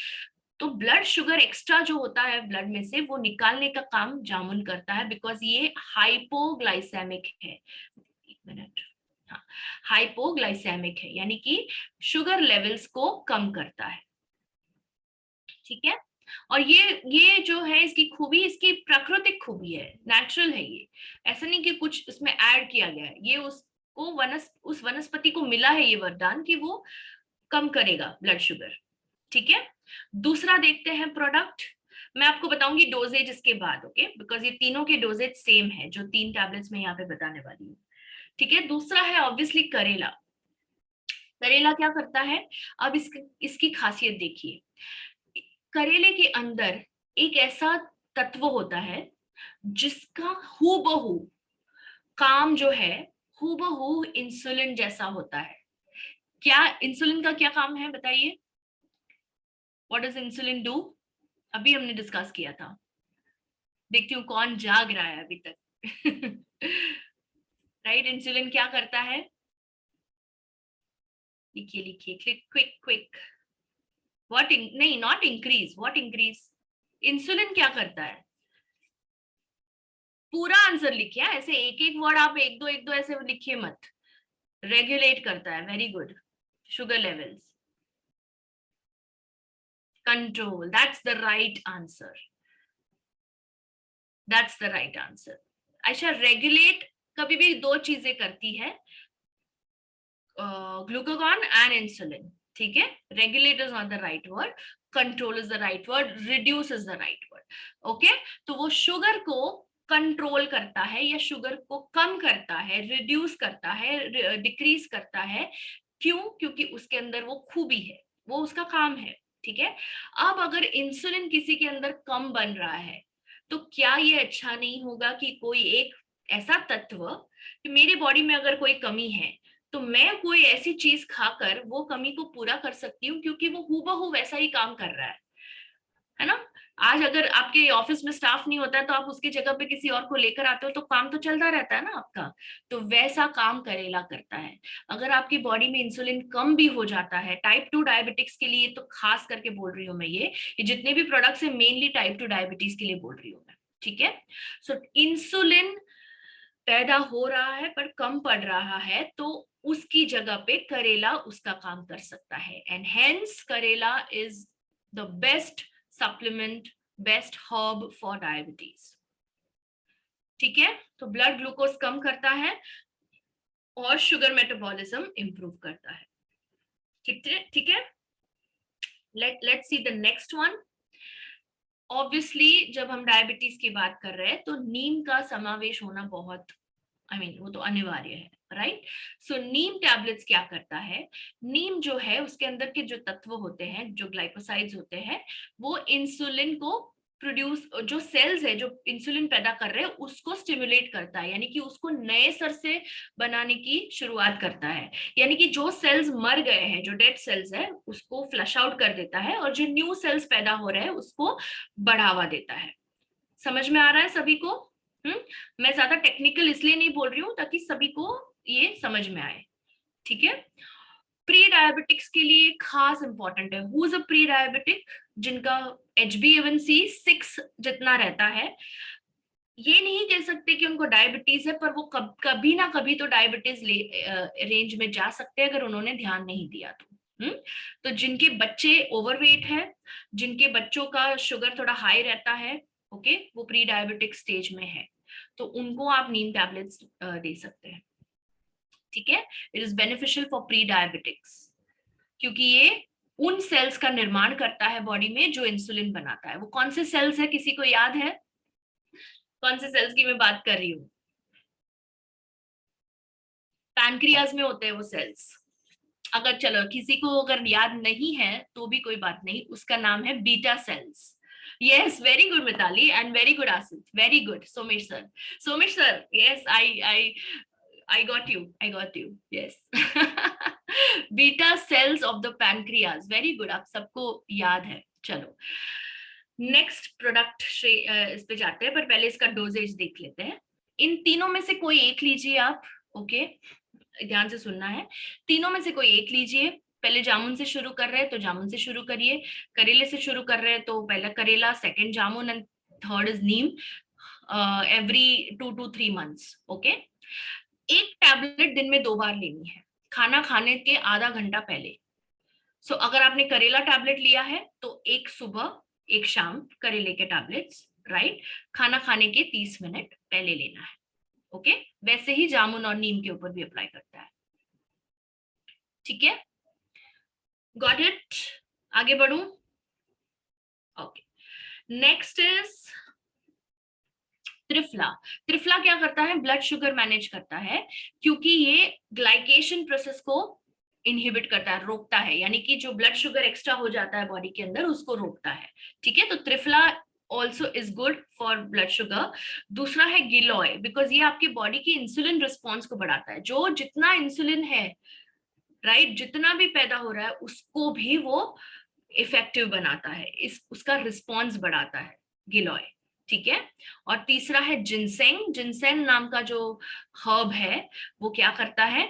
तो ब्लड शुगर एक्स्ट्रा जो होता है ब्लड में से, वो निकालने का काम जामुन करता है, बिकॉज ये हाइपोग्लाइसेमिक है। एक मिनट, हाँ, हाइपोग्लाइसेमिक है यानी कि शुगर लेवल्स को कम करता है। ठीक है, और ये जो है इसकी खूबी, इसकी प्राकृतिक खूबी है, नेचुरल है ये, ऐसा नहीं कि कुछ इसमें ऐड किया गया है। ये उसको उस वनस्पति को मिला है ये वरदान कि वो कम करेगा ब्लड शुगर। ठीक है, दूसरा देखते हैं प्रोडक्ट। मैं आपको बताऊंगी डोजेज इसके बाद, ओके? बिकॉज ये तीनों के डोजेज सेम है जो 3 टैबलेट्स में यहाँ पे बताने वाली हूँ। ठीक है, दूसरा है ऑब्वियसली करेला। करेला क्या करता है? अब इसकी खासियत देखिए, करेले के अंदर एक ऐसा तत्व होता है जिसका हूबहू काम जो है हूबहू इंसुलिन जैसा होता है। क्या इंसुलिन का क्या काम है बताइए? What does insulin do? अभी हमने डिस्कस किया था। देखती हूँ कौन जाग रहा है अभी तक। राइट, इंसुलिन क्या करता है? लिखिए लिखिए, क्लिक क्विक क्विक। व्हाट नहीं, not increase, what increase? Insulin क्या करता है? पूरा आंसर लिखिए, ऐसे एक एक वर्ड आप एक दो ऐसे लिखिए मत। रेगुलेट करता है, very good. Sugar levels, control, that's the right answer, that's the right answer. अच्छा, रेगुलेट कभी भी दो चीजें करती है, ग्लूकागॉन एंड इंसुलिन। ठीक है, regulate is not the right word, control is the right word, reduce is the right word. Okay, तो वो शुगर को कंट्रोल करता है या शुगर को कम करता है, रिड्यूस करता है, डिक्रीज करता है। क्यों? क्योंकि उसके अंदर वो खूबी है, वो उसका काम है। ठीक है। अब अगर इंसुलिन किसी के अंदर कम बन रहा है तो क्या ये अच्छा नहीं होगा कि कोई एक ऐसा तत्व, कि मेरी बॉडी में अगर कोई कमी है तो मैं कोई ऐसी चीज खाकर वो कमी को पूरा कर सकती हूँ, क्योंकि वो हूबहू वैसा ही काम कर रहा है ना। आज अगर आपके ऑफिस में स्टाफ नहीं होता है तो आप उसकी जगह पे किसी और को लेकर आते हो तो काम तो चलता रहता है ना आपका। तो वैसा काम करेला करता है। अगर आपकी बॉडी में इंसुलिन कम भी हो जाता है, टाइप 2 डायबिटिक्स के लिए तो खास करके बोल रही हूँ मैं, ये जितने भी प्रोडक्ट्स है मेनली टाइप 2 डायबिटीज के लिए बोल रही हूँ मैं, ठीक है। सो इंसुलिन पैदा हो रहा है पर कम पड़ रहा है, तो उसकी जगह पे करेला उसका काम कर सकता है। एंड हेंस करेला is the best supplement, best herb for diabetes, ठीक है। तो ब्लड ग्लूकोज कम करता है और शुगर मेटाबॉलिज्म इंप्रूव करता है, ठीक है। Let's see the next one. Obviously जब हम डायबिटीज की बात कर रहे हैं तो नीम का समावेश होना बहुत, वो तो अनिवार्य है, राइट। सो नीम टैबलेट्स क्या करता है, नीम जो है उसके अंदर के जो तत्व होते हैं, जो ग्लाइकोसाइड्स होते हैं, वो इंसुलिन को प्रोड्यूस, जो सेल्स है जो इंसुलिन पैदा कर रहे हैं उसको स्टिमुलेट करता है, यानी कि उसको नए सर से बनाने की शुरुआत करता है। यानी कि जो सेल्स मर गए हैं, जो डेड सेल्स है, उसको फ्लश आउट कर देता है और जो न्यू सेल्स पैदा हो रहे हैं उसको बढ़ावा देता है। समझ में आ रहा है सभी को? मैं ज्यादा टेक्निकल इसलिए नहीं बोल रही हूँ ताकि सभी को ये समझ में आए, ठीक है। प्री डायबिटिक्स के लिए खास इंपॉर्टेंट है, who is a pre diabetic, जिनका HbA1c 6 जितना रहता है। ये नहीं कह सकते कि उनको डायबिटीज है, पर वो कभी ना कभी तो डायबिटीज रेंज में जा सकते हैं अगर उन्होंने ध्यान नहीं दिया तो। तो जिनके बच्चे ओवरवेट है, जिनके बच्चों का शुगर थोड़ा हाई रहता है, ओके, वो प्री डायबिटिक स्टेज में है, तो उनको आप नीम टैबलेट्स दे सकते हैं, ठीक है। It is beneficial for pre diabetics, क्योंकि ये उन सेल्स का निर्माण करता है बॉडी में जो इंसुलिन बनाता है। वो कौन से सेल्स है, किसी को याद है कौन से सेल्स की मैं बात कर रही हूँ? पैनक्रियाज में होते हैं वो सेल्स। अगर चलो किसी को अगर याद नहीं है तो भी कोई बात नहीं, उसका नाम है beta cells. Yes, very good, Mitali, and very good, Asit. Very good, Somesh sir. Somesh sir, yes, I got you. I got you. Yes. Beta cells of the pancreas. Very good. आप सबको याद है। चलो next product इस पे जाते हैं, पर पहले इसका डोजेज देख लेते हैं। इन तीनों में से कोई एक लीजिए आप, ओके, ध्यान से सुनना है। तीनों में से कोई एक लीजिए। पहले जामुन से शुरू कर रहे हैं तो जामुन से शुरू करिए, करेले से शुरू कर रहे हैं तो पहला करेला, second jamun and third is Neem, every 2 to 3 months, okay. एक टैबलेट दिन में 2 बार लेनी है, खाना खाने के आधा घंटा पहले। सो अगर आपने करेला टैबलेट लिया है तो एक सुबह एक शाम करेले के टैबलेट्स, राइट, खाना खाने के 30 मिनट पहले लेना है, ओके। वैसे ही जामुन और नीम के ऊपर भी अप्लाई करता है, ठीक है। Got it? आगे बढ़ूं? Okay, next is triphala. त्रिफला क्या करता है, ब्लड शुगर मैनेज करता है, क्योंकि ये ग्लाइकेशन प्रोसेस को इनहिबिट करता है, रोकता है, यानी कि जो ब्लड शुगर एक्स्ट्रा हो जाता है बॉडी के अंदर उसको रोकता है, ठीक है। तो triphala also is good for blood sugar. दूसरा है गिलोय, बिकॉज ये आपकी बॉडी की इंसुलिन रिस्पॉन्स को बढ़ाता है। जो जितना इंसुलिन है, राइट, जितना भी पैदा हो रहा है उसको भी वो इफेक्टिव बनाता है, उसका रिस्पॉन्स बढ़ाता है गिलोय, ठीक है। और तीसरा है जिनसेंग। जिनसेंग नाम का जो हर्ब है वो क्या करता है,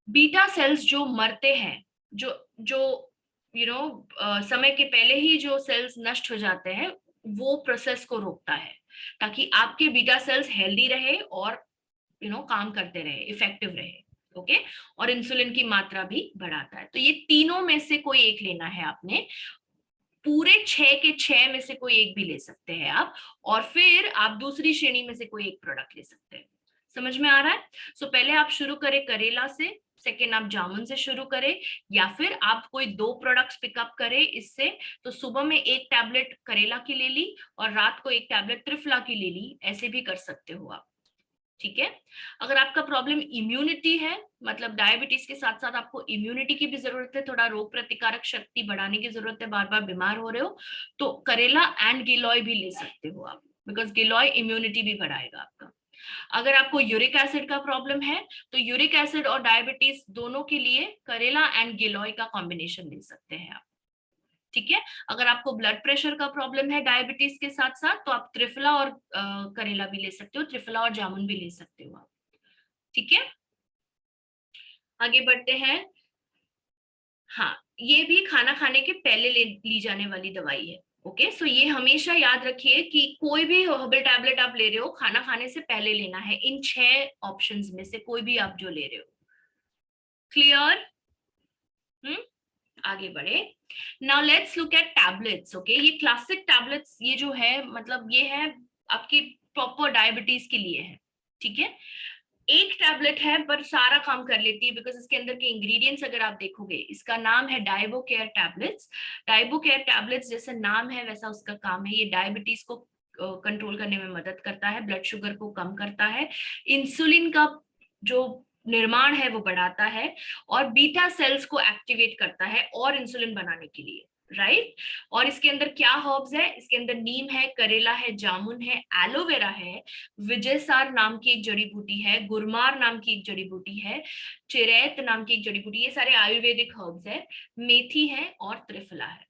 बीटा सेल्स जो मरते हैं, जो जो समय के पहले ही जो सेल्स नष्ट हो जाते हैं, वो प्रोसेस को रोकता है, ताकि आपके बीटा सेल्स हेल्दी रहे और काम करते रहे, इफेक्टिव रहे, ओके। और इंसुलिन की मात्रा भी बढ़ाता है। तो ये तीनों में से कोई एक लेना है आपने, पूरे 6 के 6 में से कोई एक भी ले सकते हैं आप, और फिर आप दूसरी श्रेणी में से कोई एक प्रोडक्ट ले सकते हैं। समझ में आ रहा है? सो पहले आप शुरू करें करेला से, सेकेंड आप जामुन से शुरू करें, या फिर आप कोई 2 प्रोडक्ट्स पिकअप करें इससे। तो सुबह में एक टैबलेट करेला की ले ली और रात को एक टैबलेट त्रिफला की ले ली, ऐसे भी कर सकते हो आप, ठीक है। अगर आपका प्रॉब्लम इम्यूनिटी है, मतलब डायबिटीज के साथ साथ आपको इम्यूनिटी की भी जरूरत है, थोड़ा रोग प्रतिकारक शक्ति बढ़ाने की जरूरत है, बार बार बीमार हो रहे हो, तो करेला एंड गिलोय भी ले सकते हो आप, बिकॉज गिलोय इम्यूनिटी भी बढ़ाएगा आपका। अगर आपको यूरिक एसिड का प्रॉब्लम है तो यूरिक एसिड और डायबिटीज दोनों के लिए करेला एंड गिलोय का कॉम्बिनेशन ले सकते हैं आप। ठीक है। अगर आपको ब्लड प्रेशर का प्रॉब्लम है डायबिटीज के साथ साथ, तो आप त्रिफला और करेला भी ले सकते हो, त्रिफला और जामुन भी ले सकते हो आप। ठीक है, आगे बढ़ते हैं। हाँ, ये भी खाना खाने के पहले ली जाने वाली दवाई है। ओके, सो ये हमेशा याद रखिए कि कोई भी हर्बल टैबलेट आप ले रहे हो खाना खाने से पहले लेना है, इन 6 ऑप्शंस में से कोई भी आप जो ले रहे हो। क्लियर? आगे बढ़े। Now let's look eight tablets. Okay, ये क्लासिक टैबलेट्स, ये जो है मतलब ये है आपकी प्रॉपर डायबिटीज के लिए है। ठीक है, एक टैबलेट है पर सारा काम कर लेती है, बिकॉज इसके अंदर के इंग्रेडिएंट्स अगर आप देखोगे, इसका नाम है डाइबो केयर टैबलेट्स। डाइबो केयर टैबलेट्स जैसा नाम है वैसा उसका काम है, ये डायबिटीज को कंट्रोल करने में मदद करता है, ब्लड शुगर को कम करता है, इंसुलिन का जो निर्माण है वो बढ़ाता है, और बीटा सेल्स को एक्टिवेट करता है और इंसुलिन बनाने के लिए, राइट। और इसके अंदर क्या हर्ब्स है, इसके अंदर नीम है, करेला है, जामुन है, एलोवेरा है, विजयसार नाम की एक जड़ी बूटी है, गुरमार नाम की एक जड़ी बूटी है, चिरैत नाम की एक जड़ी बूटी, ये सारे आयुर्वेदिक हर्ब्स है, मेथी है और त्रिफला है।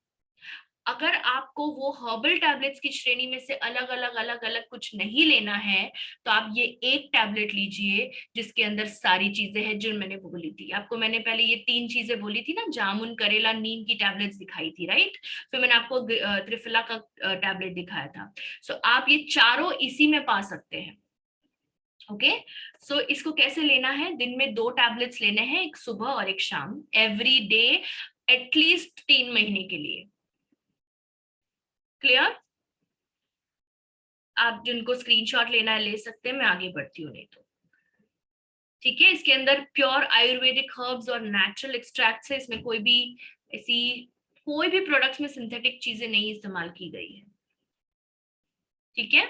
अगर आपको वो हर्बल टैबलेट्स की श्रेणी में से अलग अलग कुछ नहीं लेना है, तो आप ये एक टैबलेट लीजिए जिसके अंदर सारी चीजें हैं जो मैंने बोली थी आपको। मैंने पहले ये 3 चीजें बोली थी ना, जामुन, करेला, नीम की टैबलेट्स दिखाई थी, राइट। फिर मैंने आपको त्रिफला का टैबलेट दिखाया था। सो आप ये चारों इसी में पा सकते हैं। ओके, सो इसको कैसे लेना है, दिन में 2 टैबलेट्स लेने हैं, एक सुबह और एक शाम, एवरी डे, एटलीस्ट 3 महीने के लिए। क्लियर? आप जिनको स्क्रीनशॉट लेना है ले सकते हैं, मैं आगे बढ़ती हूँ नहीं तो। ठीक है, इसके अंदर प्योर आयुर्वेदिक हर्ब्स और नेचुरल एक्सट्रैक्ट्स है, इसमें कोई भी ऐसी कोई भी प्रोडक्ट्स में सिंथेटिक चीजें नहीं इस्तेमाल की गई है। ठीक है,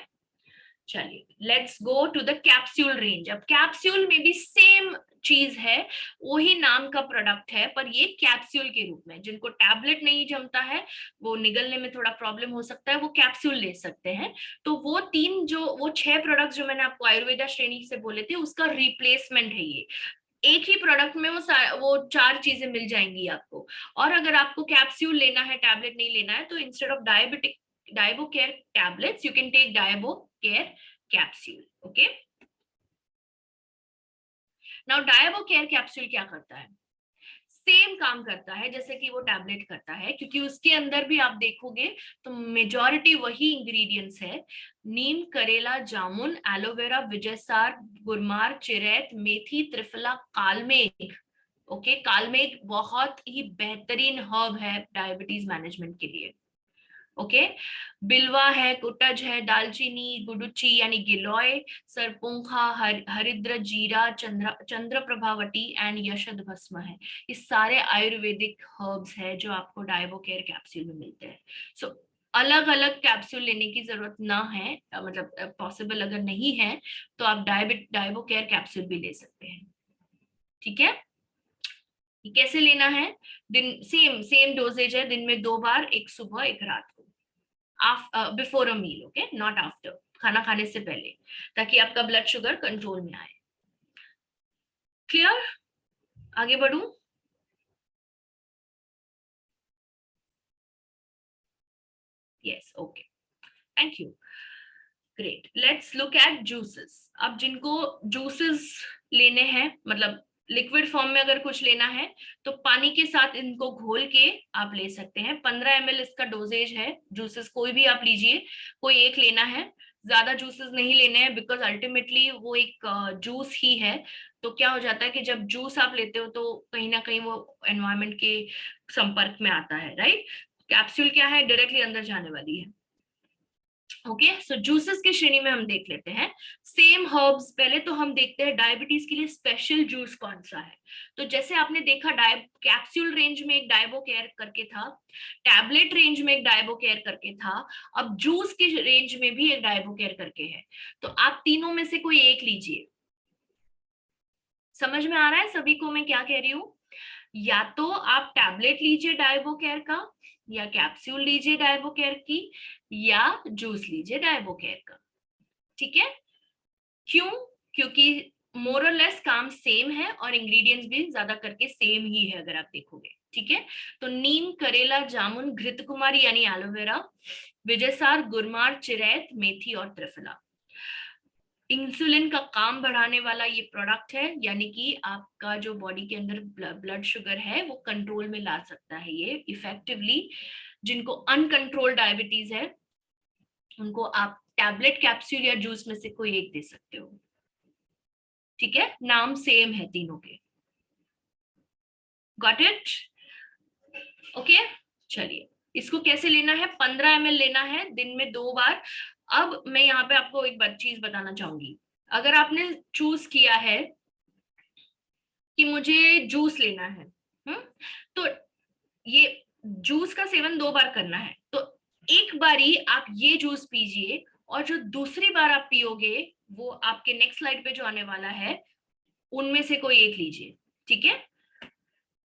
चलिए let's go to the capsule range. अब कैप्सूल में भी सेम चीज है, वही नाम का प्रोडक्ट है, पर ये कैप्सूल के रूप में, जिनको टैबलेट नहीं जमता है, वो निगलने में थोड़ा प्रॉब्लम हो सकता है, वो कैप्सूल ले सकते हैं। तो वो 6 प्रोडक्ट्स जो मैंने आपको आयुर्वेदा श्रेणी से बोले थे, उसका रिप्लेसमेंट है ये। एक ही प्रोडक्ट में वो 4 चीजें मिल जाएंगी आपको। और अगर आपको कैप्सूल लेना है, टैबलेट नहीं लेना है, तो instead of Diabo care tablets you can take Diabo care capsule. Okay, now Diabo care capsule क्या करता है, सेम काम करता है जैसे कि वो टैबलेट करता है, क्योंकि उसके अंदर भी आप देखोगे तो मेजॉरिटी वही इंग्रेडिएंट्स है, नीम, करेला, जामुन, एलोवेरा, विजयसार, गुरमार, चिरैत, मेथी, त्रिफला, कालमेघ। ओके, कालमेघ बहुत ही बेहतरीन हर्ब है डायबिटीज मैनेजमेंट के लिए। ओके, बिल्वा है, कुटज है, दालचीनी, गुडुची यानी गिलोय, सरपुंखा, हरिद्र, जीरा, चंद्र प्रभावटी एंड यशद भस्म है। ये सारे आयुर्वेदिक हर्ब्स है जो आपको डाइबो केयर कैप्सूल में मिलते हैं। सो अलग अलग कैप्सूल लेने की जरूरत ना है, मतलब पॉसिबल अगर नहीं है तो आप डाइबो केयर कैप्सूल भी ले सकते हैं। ठीक है, ये कैसे लेना है, दिन सेम सेम डोजेज है, दिन में 2 बार, एक सुबह एक रात को, before a meal. Okay, not after, खाना खाने से पहले, ताकि आपका ब्लड शुगर कंट्रोल में आए। क्लियर? आगे बढ़ूं? Yes, okay, thank you, great. Let's look at juices. अब जिनको जूसेस लेने हैं, मतलब लिक्विड फॉर्म में अगर कुछ लेना है, तो पानी के साथ इनको घोल के आप ले सकते हैं। 15 ml इसका डोजेज है। जूसेस कोई भी आप लीजिए, कोई एक लेना है, ज्यादा जूसेस नहीं लेने हैं, बिकॉज अल्टीमेटली वो एक जूस ही है। तो क्या हो जाता है कि जब जूस आप लेते हो तो कहीं ना कहीं वो एनवायरमेंट के संपर्क में आता है, राइट। कैप्सूल क्या है, डायरेक्टली अंदर जाने वाली है। ओके, सो जूसेस की श्रेणी में हम देख लेते हैं सेम हर्ब्स। पहले तो हम देखते हैं डायबिटीज के लिए स्पेशल जूस कौन सा है। तो जैसे आपने देखा कैप्सूल रेंज में एक डायबो केयर करके था, टैबलेट रेंज में एक डायबो केयर करके था, अब जूस की रेंज में भी एक डायबो केयर करके है। तो आप तीनों में से कोई एक लीजिए। समझ में आ रहा है सभी को मैं क्या कह रही हूँ? या तो आप टैबलेट लीजिए डायबो केयर का, या कैप्सूल लीजिए डायबो केयर की, या जूस लीजिए डायबो केयर का। ठीक है? क्यों? क्योंकि मोर और लेस काम सेम है और इंग्रेडिएंट्स भी ज्यादा करके सेम ही है अगर आप देखोगे। ठीक है? तो नीम, करेला, जामुन, घृत कुमारी यानी एलोवेरा, विजयसार, गुरमार, चिरैत, मेथी और त्रिफला। इंसुलिन का काम बढ़ाने वाला ये प्रोडक्ट है, यानी कि आपका जो बॉडी के अंदर ब्लड शुगर है वो कंट्रोल में ला सकता है ये इफेक्टिवली। जिनको अनकंट्रोल डायबिटीज है उनको आप टैबलेट, कैप्सूल या जूस में से कोई एक दे सकते हो। ठीक है? नाम सेम है तीनों के। Got it? ओके, चलिए इसको कैसे लेना है। 15 ml लेना है दिन में 2 बार। अब मैं यहाँ पे आपको एक बार चीज बताना चाहूंगी। अगर आपने चूज किया है कि मुझे जूस लेना है, तो ये जूस का सेवन 2 बार करना है, तो एक बारी आप ये जूस पीजिए और जो दूसरी बार आप पियोगे वो आपके नेक्स्ट स्लाइड पे जो आने वाला है उनमें से कोई एक लीजिए। ठीक है?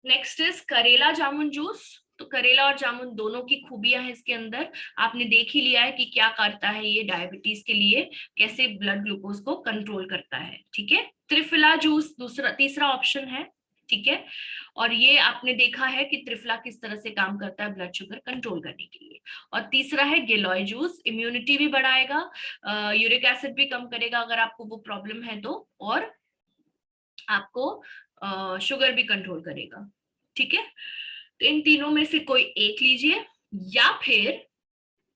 नेक्स्ट इज करेला जामुन जूस। तो करेला और जामुन दोनों की खूबियां हैं इसके अंदर। आपने देख ही लिया है कि क्या करता है ये डायबिटीज के लिए, कैसे ब्लड ग्लूकोज को कंट्रोल करता है। ठीक है? त्रिफला जूस तीसरा ऑप्शन है। ठीक है? और ये आपने देखा है कि त्रिफला किस तरह से काम करता है ब्लड शुगर कंट्रोल करने के लिए। और तीसरा है गिलोय जूस, इम्यूनिटी भी बढ़ाएगा, यूरिक एसिड भी कम करेगा अगर आपको वो प्रॉब्लम है तो, और आपको शुगर भी कंट्रोल करेगा। ठीक है? तो इन तीनों में से कोई एक लीजिए, या फिर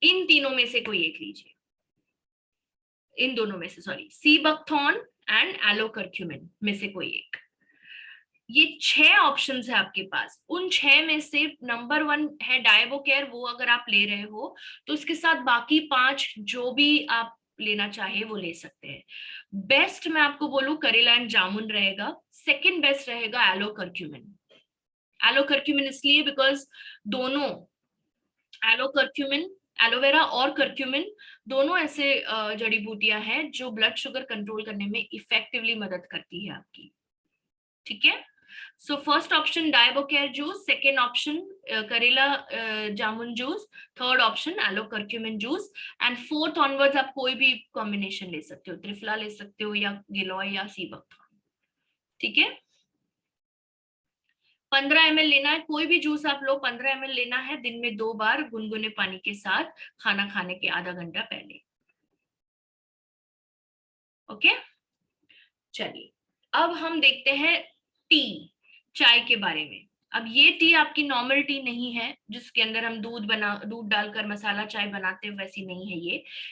इन तीनों में से कोई एक लीजिए। इन दोनों में से, सॉरी, सी बकथॉर्न एंड एलोकर्क्यूमिन में से कोई एक। ये 6 ऑप्शंस है आपके पास। उन 6 में से नंबर 1 है डायबोकेयर, वो अगर आप ले रहे हो तो उसके साथ बाकी 5 जो भी आप लेना चाहे वो ले सकते हैं। बेस्ट मैं आपको बोलूं करेला एंड जामुन रहेगा। सेकंड बेस्ट रहेगा एलोकर्क्यूमिन। एलोकर्क्यूमिन इसलिए बिकॉज दोनों, एलोकर्क्यूमिन, एलोवेरा और कर्क्यूमिन, दोनों ऐसे जड़ी बूटियां हैं जो ब्लड शुगर कंट्रोल करने में इफेक्टिवली मदद करती है आपकी। ठीक है? So first option Diabocare juice, second option karela jamun juice, third option Alocurcumin juice, and fourth onwards आप कोई भी कॉम्बिनेशन ले सकते हो, त्रिफला ले सकते हो या गिलोय या सीबकथॉर्न। ठीक है? 15 ml लेना है, कोई भी जूस आप लो, 15 ml लेना है दिन में 2 बार गुनगुने पानी के साथ, खाना खाने के आधा घंटा पहले। ओके, चलिए अब हम देखते हैं टी, चाय के बारे में। अब ये टी आपकी नॉर्मल टी नहीं है जिसके अंदर हम दूध डालकर मसाला चाय बनाते हैं, वैसी नहीं है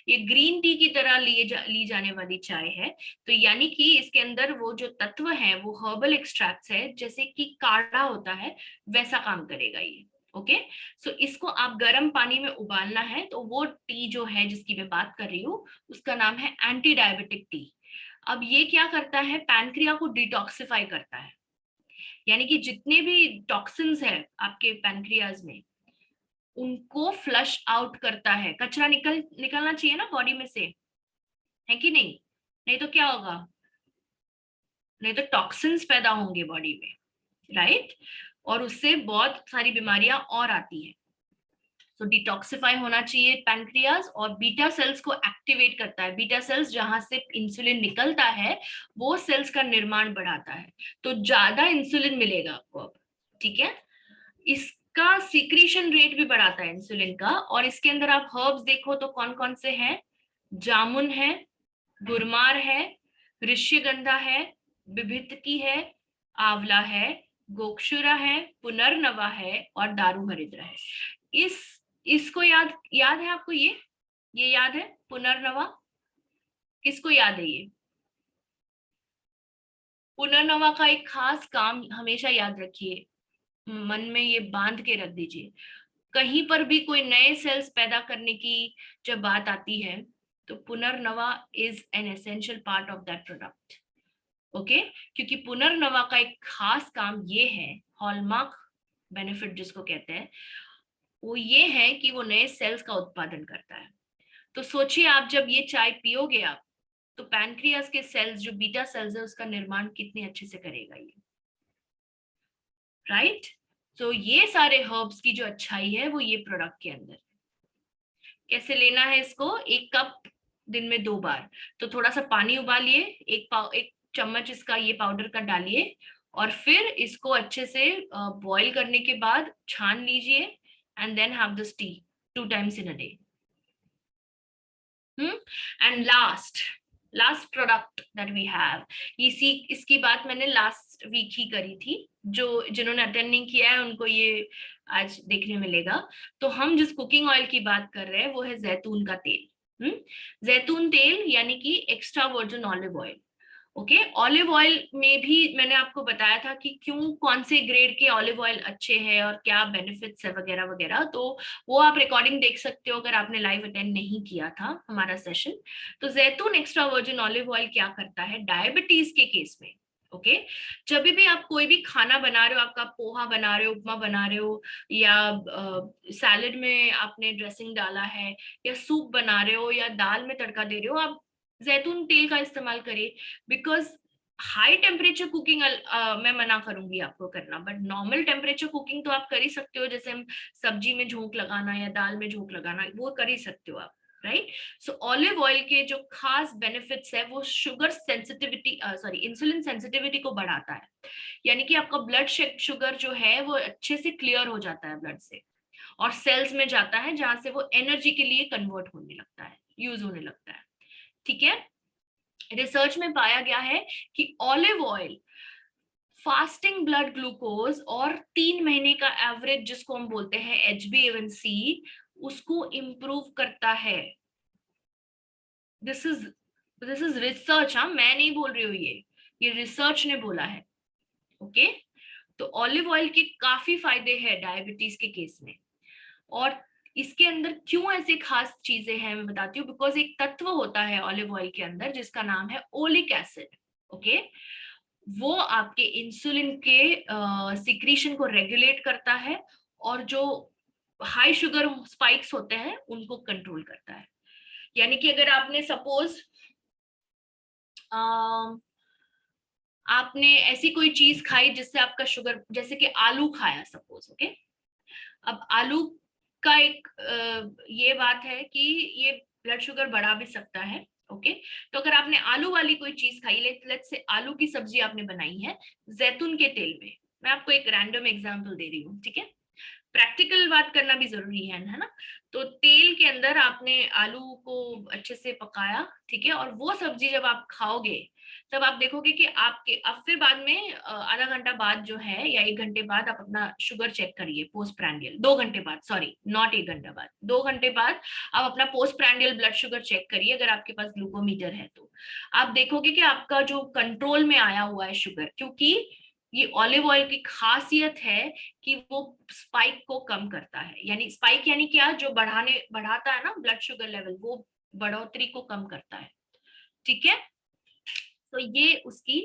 ये ग्रीन टी की तरह ली जाने वाली चाय है। तो यानी कि इसके अंदर वो जो तत्व हैं वो हर्बल एक्सट्रैक्ट्स है, जैसे कि काढ़ा होता है वैसा काम करेगा ये। ओके, सो इसको आप गर्म पानी में उबालना है। तो वो टी जो है जिसकी मैं बात कर रही हूँ उसका नाम है एंटी डायबिटिक टी। अब ये क्या करता है, पैनक्रिया को डिटॉक्सिफाई करता है, यानी कि जितने भी टॉक्सिन्स है आपके पैनक्रियाज में उनको फ्लश आउट करता है। कचरा निकलना चाहिए ना बॉडी में से, है कि नहीं? नहीं तो क्या होगा? नहीं तो टॉक्सिन्स पैदा होंगे बॉडी में, राइट? और उससे बहुत सारी बीमारियां और आती है। तो डिटॉक्सिफाई होना चाहिए पैनक्रियाज, और बीटा सेल्स को एक्टिवेट करता है। बीटा सेल्स जहां से इंसुलिन निकलता है वो सेल्स का निर्माण बढ़ाता है, तो ज्यादा इंसुलिन मिलेगा आपको अब। ठीक है? इसका सिक्रीशन रेट भी बढ़ाता है इंसुलिन का। और इसके अंदर आप हर्ब्स देखो तो कौन कौन से हैं? जामुन है, गुरमार है, ऋष्यगंधा है, बिभित्तिकी है, आंवला है, गोक्षुरा है, पुनर्नवा है और दारू हरिद्रा है। इस इसको याद है आपको? ये याद है पुनर्नवा? किसको याद है ये? पुनर्नवा का एक खास काम हमेशा याद रखिए, मन में ये बांध के रख दीजिए। कहीं पर भी कोई नए सेल्स पैदा करने की जब बात आती है तो punarnava is an essential part of that product. Okay, क्योंकि पुनर्नवा का एक खास काम ये है, हॉलमार्क बेनिफिट जिसको कहते हैं, वो ये है कि वो नए सेल्स का उत्पादन करता है। तो सोचिए आप जब ये चाय पियोगे आप, तो पैनक्रियास के सेल्स जो बीटा सेल्स है उसका निर्माण कितने अच्छे से करेगा ये, राइट। तो ये सारे हर्ब्स की जो अच्छाई है वो ये प्रोडक्ट के अंदर। कैसे लेना है इसको, 1 कप दिन में 2 बार, तो थोड़ा सा पानी उबालिए, एक चम्मच इसका ये पाउडर का डालिए, और फिर इसको अच्छे से बॉईल करने के बाद छान लीजिए, and then have this tea 2 times in a day। And last product that we have, इसकी बात मैंने लास्ट वीक ही करी थी, जिन्होंने अटेंड नहीं किया है उनको ये आज देखने मिलेगा। तो हम जिस कुकिंग ऑयल की बात कर रहे हैं वो है जैतून का तेल। जैतून तेल यानी कि extra virgin olive oil. Okay, olive oil में भी मैंने आपको बताया था कि क्यों, कौन से ग्रेड के ऑलिव ऑयल अच्छे हैं और क्या बेनिफिट्स है वगैरह वगैरह। तो वो आप रिकॉर्डिंग देख सकते हो अगर आपने लाइव अटेंड नहीं किया था हमारा सेशन। तो जैतून एक्स्ट्रा वर्जिन ऑलिव ऑयल क्या करता है डायबिटीज के केस में। ओके, जब भी आप कोई भी खाना बना रहे हो, आपका पोहा बना रहे हो, उपमा बना रहे हो, या सैलेड में आपने ड्रेसिंग डाला है, या सूप बना रहे हो, या दाल में तड़का दे रहे हो, आप जैतून तेल का इस्तेमाल करिए। बिकॉज हाई टेम्परेचर कुकिंग मैं मना करूंगी आपको करना, बट नॉर्मल टेम्परेचर कुकिंग तो आप कर ही सकते हो, जैसे हम सब्जी में झोंक लगाना या दाल में झोंक लगाना, वो कर ही सकते हो आप, राइट। सो ऑलिव ऑयल के जो खास बेनिफिट्स है वो sugar sensitivity, sorry insulin sensitivity को बढ़ाता है, यानी कि आपका ब्लड शुगर जो है वो अच्छे से क्लियर हो जाता है ब्लड से, और सेल्स में जाता है जहां से वो एनर्जी के लिए कन्वर्ट होने लगता है, यूज होने लगता है। ठीक है, रिसर्च में पाया गया है कि olive oil fasting blood glucose और 3 महीने का एवरेज जिसको हम बोलते हैं HbA1c उसको इंप्रूव करता है। दिस इज रिसर्च, हाँ, मैं नहीं बोल रही हूँ, ये रिसर्च ने बोला है। ओके, तो ऑलिव ऑयल के काफी फायदे हैं डायबिटीज के केस में। और इसके अंदर क्यों ऐसे खास चीजें हैं मैं बताती हूँ। बिकॉज एक तत्व होता है ऑलिव ऑयल के अंदर जिसका नाम है ओलिक एसिड। ओके, वो आपके इंसुलिन के सिक्रीशन को रेगुलेट करता है, और जो हाई शुगर स्पाइक्स होते हैं उनको कंट्रोल करता है। यानी कि अगर आपने सपोज आपने ऐसी कोई चीज खाई जिससे आपका शुगर, जैसे कि आलू खाया सपोज, ओके, अब आलू का एक ये बात है कि ये ब्लड शुगर बढ़ा भी सकता है। ओके, तो अगर आपने आलू वाली कोई चीज खाई, लेट्स से आलू की सब्जी आपने बनाई है जैतून के तेल में, मैं आपको एक रैंडम एग्जांपल दे रही हूँ, ठीक है, प्रैक्टिकल बात करना भी जरूरी है ना। तो तेल के अंदर आपने आलू को अच्छे से पकाया, ठीक है, और वो सब्जी जब आप खाओगे तब आप देखोगे कि आपके, अब फिर बाद में आधा घंटा बाद जो है या 1 घंटे बाद आप अपना शुगर चेक करिए पोस्ट प्रैंडियल, 2 घंटे बाद, सॉरी नॉट 1 घंटा बाद, 2 घंटे बाद आप अपना post prandial blood sugar check करिए, अगर आपके पास ग्लूकोमीटर है तो आप देखोगे कि आपका जो कंट्रोल में आया हुआ है शुगर, क्योंकि ये ऑलिव ऑयल की खासियत है कि वो स्पाइक को कम करता है। यानी स्पाइक यानी क्या, जो बढ़ाता है ना ब्लड शुगर लेवल, वो बढ़ोतरी को कम करता है। ठीक है, तो ये उसकी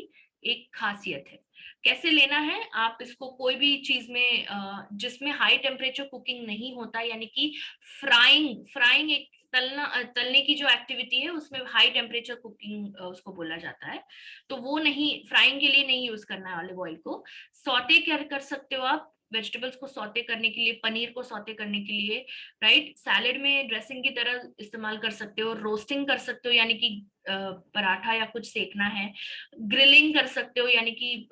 एक खासियत है। कैसे लेना है, आप इसको कोई भी चीज में जिसमें हाई टेम्परेचर कुकिंग नहीं होता, यानी कि फ्राइंग एक तलने की जो एक्टिविटी है उसमें हाई टेम्परेचर कुकिंग उसको बोला जाता है, तो वो नहीं, फ्राइंग के लिए नहीं यूज करना है ऑलिव ऑयल को। सौते कर सकते हो आप वेजिटेबल्स को सौते करने के लिए, पनीर को सौते करने के लिए, राइट, सैलेड में ड्रेसिंग की तरह इस्तेमाल कर सकते हो, रोस्टिंग कर सकते हो यानी कि पराठा या कुछ सेकना है, ग्रिलिंग कर सकते हो यानी कि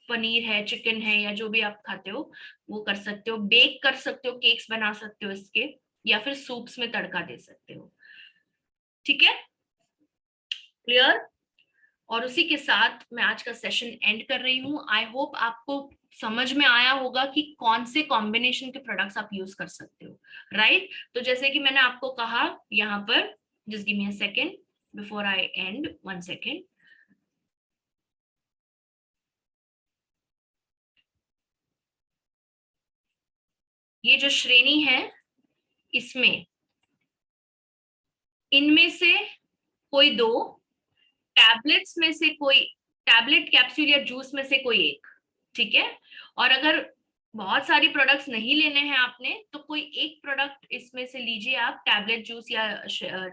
पनीर है, चिकन है, या जो भी आप खाते हो वो कर सकते हो, बेक कर सकते हो, केक्स बना सकते हो इसके, या फिर सूप्स में तड़का दे सकते हो। ठीक है, क्लियर। और उसी के साथ मैं आज का सेशन एंड कर रही हूँ। आई होप आपको समझ में आया होगा कि कौन से कॉम्बिनेशन के प्रोडक्ट्स आप यूज कर सकते हो, राइट। तो जैसे कि मैंने आपको कहा यहाँ पर, just give me a second before I and, 1 second. ये जो श्रेणी है इसमें इनमें से कोई दो, टैबलेट्स में से कोई, टैबलेट, कैप्सूल या जूस में से कोई एक, ठीक है। और अगर बहुत सारी प्रोडक्ट्स नहीं लेने हैं आपने तो कोई एक प्रोडक्ट इसमें से लीजिए आप, टैबलेट, जूस या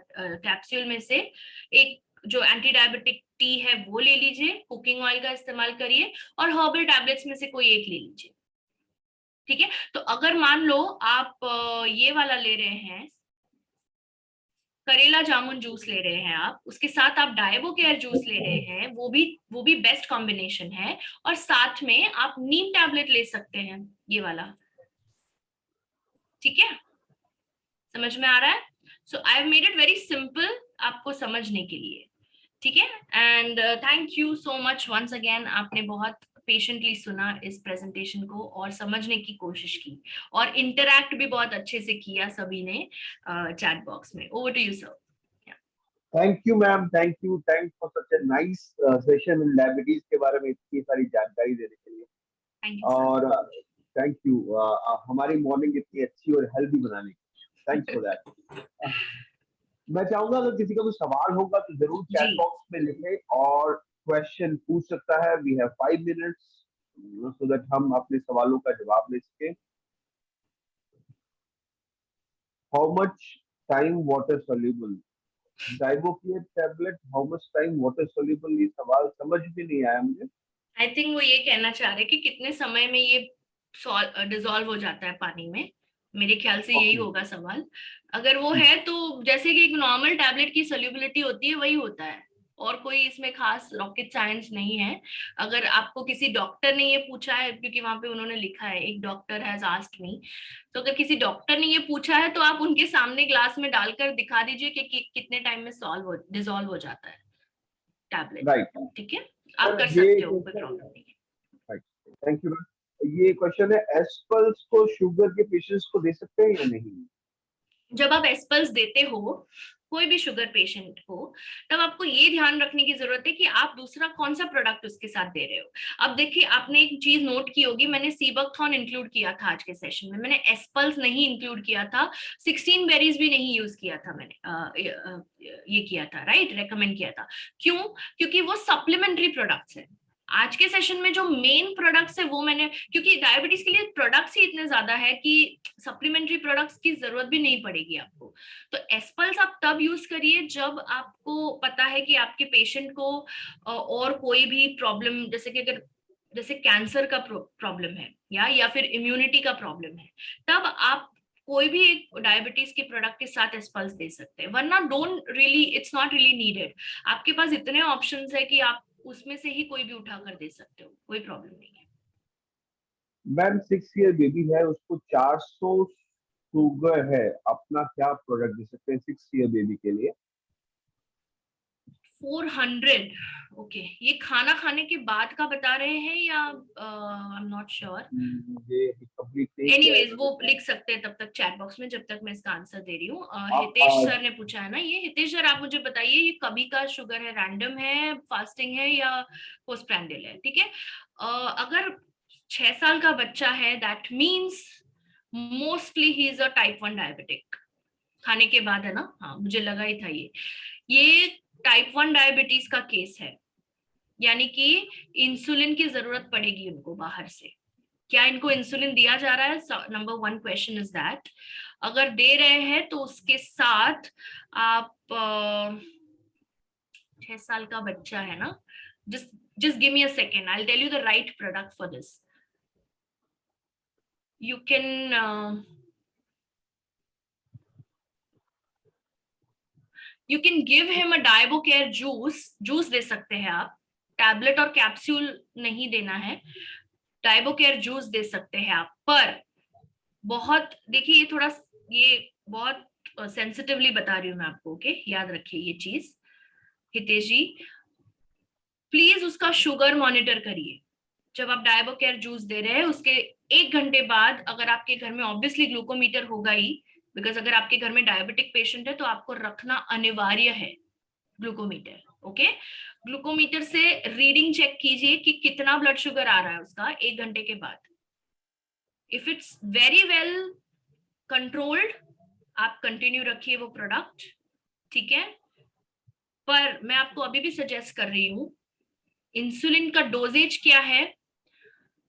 कैप्सूल में से एक। जो एंटी डायबिटिक टी है वो ले लीजिए, कुकिंग ऑयल का इस्तेमाल करिए, और हर्बल टैबलेट्स में से कोई एक ले लीजिए, ठीक है। तो अगर मान लो आप ये वाला ले रहे हैं, करेला जामुन जूस ले रहे हैं आप, उसके साथ आप डायबो केयर जूस ले रहे हैं, वो भी बेस्ट कॉम्बिनेशन है। और साथ में आप नीम टैबलेट ले सकते हैं, ये वाला, ठीक है। समझ में आ रहा है? So I have made it very simple आपको समझने के लिए, ठीक है। And thank you so much once again, आपने बहुत पेशेंटली सुना इस प्रेजेंटेशन को और समझने की कोशिश की, और इंटरैक्ट भी बहुत अच्छे से किया सभी ने चैट बॉक्स में। Over to you sir. Thank you ma'am, thank you, thanks for such a nice session in diabetes के बारे में इतनी सारी जानकारी देने के लिए। और थैंक यू हमारी मॉर्निंग इतनी अच्छी और हेल्दी बनाने की, थैंक्स फॉर दैट। मैं चाहूंगा अगर किसी का कोई सवाल होगा तो जरूर चैट बॉक्स में लिखें और क्वेश्चन पूछ सकता है। We have 5 minutes so that हम अपने सवालों का जवाब ले सकें। How much time water soluble, Diabocare tablet how much time water soluble, ये सवाल समझ भी नहीं आया मुझे। आई थिंक वो ये कहना चाह रहे कि कितने समय में ये डिसॉल्व हो जाता है पानी में, मेरे ख्याल से यही होगा सवाल। अगर वो है तो जैसे कि एक नॉर्मल टैबलेट की सोल्यूबिलिटी होती है वही होता है, और कोई इसमें खास रॉकेट साइंस नहीं है। अगर आपको किसी डॉक्टर ने ये पूछा है, क्योंकि वहां पे उन्होंने लिखा है एक डॉक्टर हैज आस्क्ड मी, तो अगर किसी डॉक्टर ने ये पूछा है तो आप उनके सामने ग्लास में डालकर दिखा दीजिए कि कितने टाइम में डिसॉल्व हो जाता है टैबलेट, राइट, ठीक है। आप कर सकते हो, कोई प्रॉब्लम नहीं है। Thank you. ये क्वेश्चन है, एस्पल्स को शुगर के पेशेंट्स को दे सकते हैं या नहीं? जब आप एस्पल्स देते हो कोई भी शुगर पेशेंट को, तब आपको ये ध्यान रखने की जरूरत है कि आप दूसरा कौन सा प्रोडक्ट उसके साथ दे रहे हो। अब देखिए, आपने एक चीज नोट की होगी, मैंने सीबकथॉर्न इंक्लूड किया था आज के सेशन में, मैंने एस्पल्स नहीं इंक्लूड किया था, 16 बेरीज भी नहीं यूज किया था मैंने, ये किया था, राइट, रेकमेंड किया था। क्यों? क्योंकि वो सप्लीमेंट्री प्रोडक्ट्स है। आज के सेशन में जो मेन प्रोडक्ट्स है वो मैंने, क्योंकि डायबिटीज के लिए प्रोडक्ट्स ही इतने ज्यादा है कि सप्लीमेंट्री प्रोडक्ट्स की जरूरत भी नहीं पड़ेगी आपको। तो एस्पल्स आप तब यूज करिए जब आपको पता है कि आपके पेशेंट को और कोई भी प्रॉब्लम, जैसे कि अगर जैसे कैंसर का प्रॉब्लम है या फिर इम्यूनिटी का प्रॉब्लम है, तब आप कोई भी एक डायबिटीज के प्रोडक्ट के साथ एस्पल्स दे सकते हैं, वरना don't really, it's not really needed. आपके पास इतने ऑप्शंस है कि आप उसमें से ही कोई भी उठा कर दे सकते हो, कोई प्रॉब्लम नहीं है। मैम 6 ईयर बेबी है, उसको 400 शुगर है, अपना क्या प्रोडक्ट दे सकते हैं 6 ईयर बेबी के लिए? 400, ओके। ये खाना खाने के बाद का बता रहे हैं या I am not sure. Anyways वो लिख सकते हैं तब तक चैट बॉक्स में, जब तक मैं इसका आंसर दे रही हूँ। हितेश सर ने पूछा है ना ये। हितेश सर, आप मुझे बताइए ये कभी का शुगर है, रैंडम है, फास्टिंग है या पोस्टप्रैंडियल है, ठीक है। अगर 6 साल का बच्चा है, that means mostly he is a type 1 diabetic. खाने के बाद है ना, हाँ मुझे लगा ही था ये टाइप 1 डायबिटीज का केस है, यानी कि इंसुलिन की जरूरत पड़ेगी उनको बाहर से। क्या इनको इंसुलिन दिया जा रहा है? Number 1 question is that. अगर दे रहे हैं तो उसके साथ आप 6 साल का बच्चा है ना, just give me a second, I'll tell you the right product for this. You can give him a Diabocare juice दे सकते हैं आप, टैबलेट और कैप्सूल नहीं देना है, डाइबोकेयर जूस दे सकते हैं आप। पर बहुत देखिए, ये थोड़ा, ये बहुत सेंसिटिवली बता रही हूँ मैं आपको, ओके, याद रखिए ये चीज। हितेश जी, प्लीज उसका शुगर मॉनिटर करिए। जब आप डाइबोकेयर जूस दे रहे हैं उसके 1 घंटे बाद, अगर आपके घर में ऑब्वियसली ग्लूकोमीटर होगा ही, बिकॉज अगर आपके घर में डायबिटिक पेशेंट है तो आपको रखना अनिवार्य है ग्लूकोमीटर, ओके। ग्लूकोमीटर से रीडिंग चेक कीजिए कि कितना ब्लड शुगर आ रहा है उसका 1 घंटे के बाद। If it's very well controlled, आप कंटिन्यू रखिए वो प्रोडक्ट, ठीक है। पर मैं आपको अभी भी सजेस्ट कर रही हूँ, इंसुलिन का डोजेज क्या है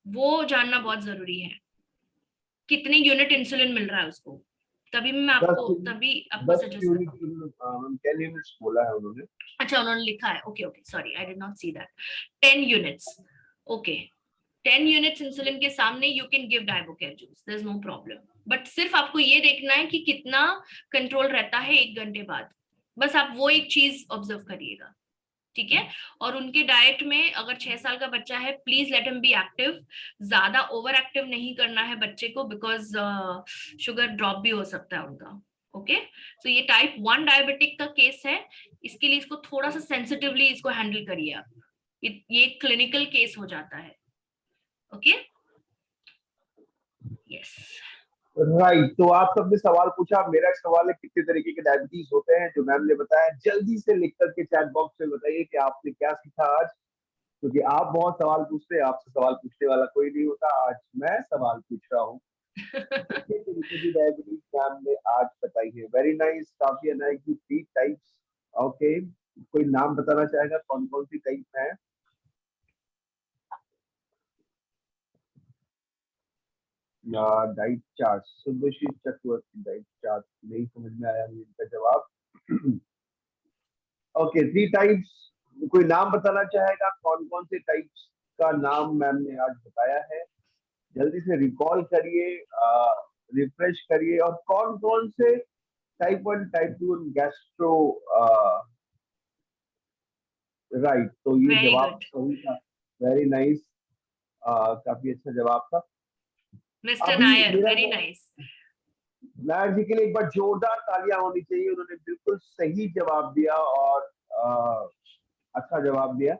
वो जानना बहुत जरूरी है, कितने यूनिट इंसुलिन मिल रहा है उसको, तभी मैं आपको 10 सजेस्ट यूनिट करूँ। 10 यूनिट्स बोला है उन्होंने। अच्छा, उन्होंने लिखा है, okay okay, sorry I did not see that. 10 units, okay. 10 units insulin के सामने you can give Diabocare juice, there is no problem, but सिर्फ आपको ये देखना है कि कितना कंट्रोल रहता है 1 घंटे बाद, बस आप वो एक चीज ऑब्जर्व करिएगा, ठीक है। और उनके डाइट में अगर 6 साल का बच्चा है, please let him be active, ज्यादा ओवर एक्टिव नहीं करना है बच्चे को, बिकॉज शुगर ड्रॉप भी हो सकता है उनका, ओके। तो ये टाइप 1 डायबिटिक का केस है, इसके लिए इसको थोड़ा सा सेंसिटिवली इसको हैंडल करिए आप, ये क्लिनिकल केस हो जाता है, ओके, यस। राइट, तो आप सबने सवाल पूछा, मेरा एक सवाल है कितने तरीके के डायबिटीज होते हैं जो मैम ने बताया, जल्दी से लिख करके चैट बॉक्स में बताइए कि आपने क्या सीखा आज, क्योंकि आप बहुत सवाल पूछते हैं, आपसे सवाल पूछने वाला कोई नहीं होता, आज मैं सवाल पूछ रहा हूँ। कितने तरीके की डायबिटीज मैम ने आज बताई है, वेरी नाइस, काफी अनाइकी 3 टाइप्स, ओके। कोई नाम बताना चाहेगा कौन कौन सी टाइप है? डाइट चार्ट, सुभश्री चक्रवर्ती, डाइट चार्ट नहीं समझ में आया मुझे इनका जवाब। ओके, 3 टाइप्स, कोई नाम बताना चाहेगा कौन कौन से टाइप्स का नाम मैम ने आज बताया है? जल्दी से रिकॉल करिए, रिफ्रेश करिए, और कौन कौन से टाइप 1 टाइप 2 गैस्ट्रो, राइट, तो ये Very जवाब good. सही था, वेरी नाइस, काफी अच्छा जवाब था। मिस्टर अभी नायर, मेरा वेरी नाइस। नायर जी के लिए एक बार जोरदार तालियां होनी चाहिए, उन्होंने बिल्कुल सही जवाब दिया और अच्छा जवाब दिया।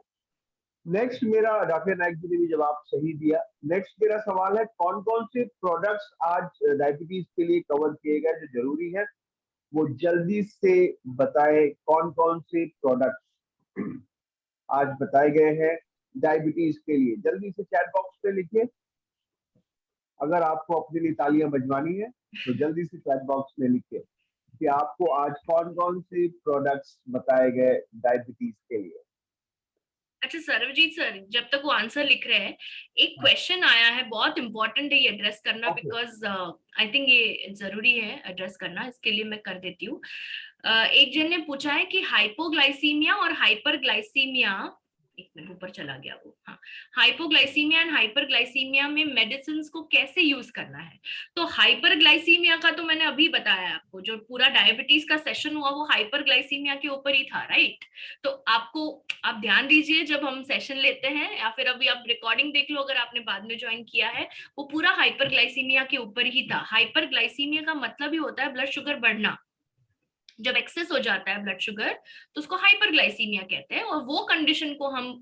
नेक्स्ट मेरा, डॉक्टर नायक जी ने भी जवाब सही दिया। नेक्स्ट मेरा सवाल है, कौन कौन से प्रोडक्ट्स आज डायबिटीज के लिए कवर किए गए जो जरूरी है, वो जल्दी से बताएं, कौन कौन से प्रोडक्ट्स आज बताए गए हैं डायबिटीज के लिए, जल्दी से चैट बॉक्स पे लिखिए। अगर आपको अपने लिए तालियां बजवानी है तो जल्दी से चैट बॉक्स में लिखिए कि आपको आज कौन कौन से प्रोडक्ट्स बताए गए डायबिटीज के लिए। अच्छा सर्वजीत सर, जब तक वो आंसर लिख रहे हैं, एक क्वेश्चन आया है, बहुत इंपॉर्टेंट है ये एड्रेस करना, बिकॉज आई थिंक ये जरूरी है एड्रेस करना, इसके लिए मैं कर देती हूँ। एक जन ने पूछा है कि हाइपोग्लाइसीमिया और हाइपरग्लाइसीमिया, एक मिनट ऊपर चला गया वो, हाँ, हाइपोग्लाइसीमिया एंड हाइपरग्लाइसीमिया में मेडिसिन को कैसे यूज करना है। तो हाइपरग्लाइसीमिया का तो मैंने अभी बताया आपको, जो पूरा डायबिटीज का सेशन हुआ वो हाइपरग्लाइसीमिया के ऊपर ही था, राइट। तो आपको, आप ध्यान दीजिए जब हम सेशन लेते हैं, या फिर अभी आप रिकॉर्डिंग देख लो अगर आपने बाद में ज्वाइन किया है, वो पूरा हाइपरग्लाइसीमिया के ऊपर ही था। हाइपरग्लाइसीमिया का मतलब ही होता है ब्लड शुगर बढ़ना, जब एक्सेस हो जाता है ब्लड शुगर तो उसको हाइपरग्लाइसीमिया कहते हैं, और वो कंडीशन को हम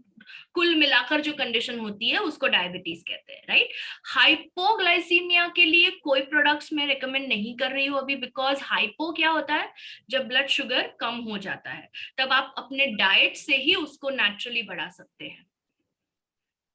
कुल मिलाकर जो कंडीशन होती है उसको डायबिटीज कहते हैं, राइट। हाइपोग्लाइसीमिया के लिए कोई प्रोडक्ट्स मैं रेकमेंड नहीं कर रही हूँ अभी, बिकॉज हाइपो क्या होता है, जब ब्लड शुगर कम हो जाता है, तब आप अपने डाइट से ही उसको नेचुरली बढ़ा सकते हैं।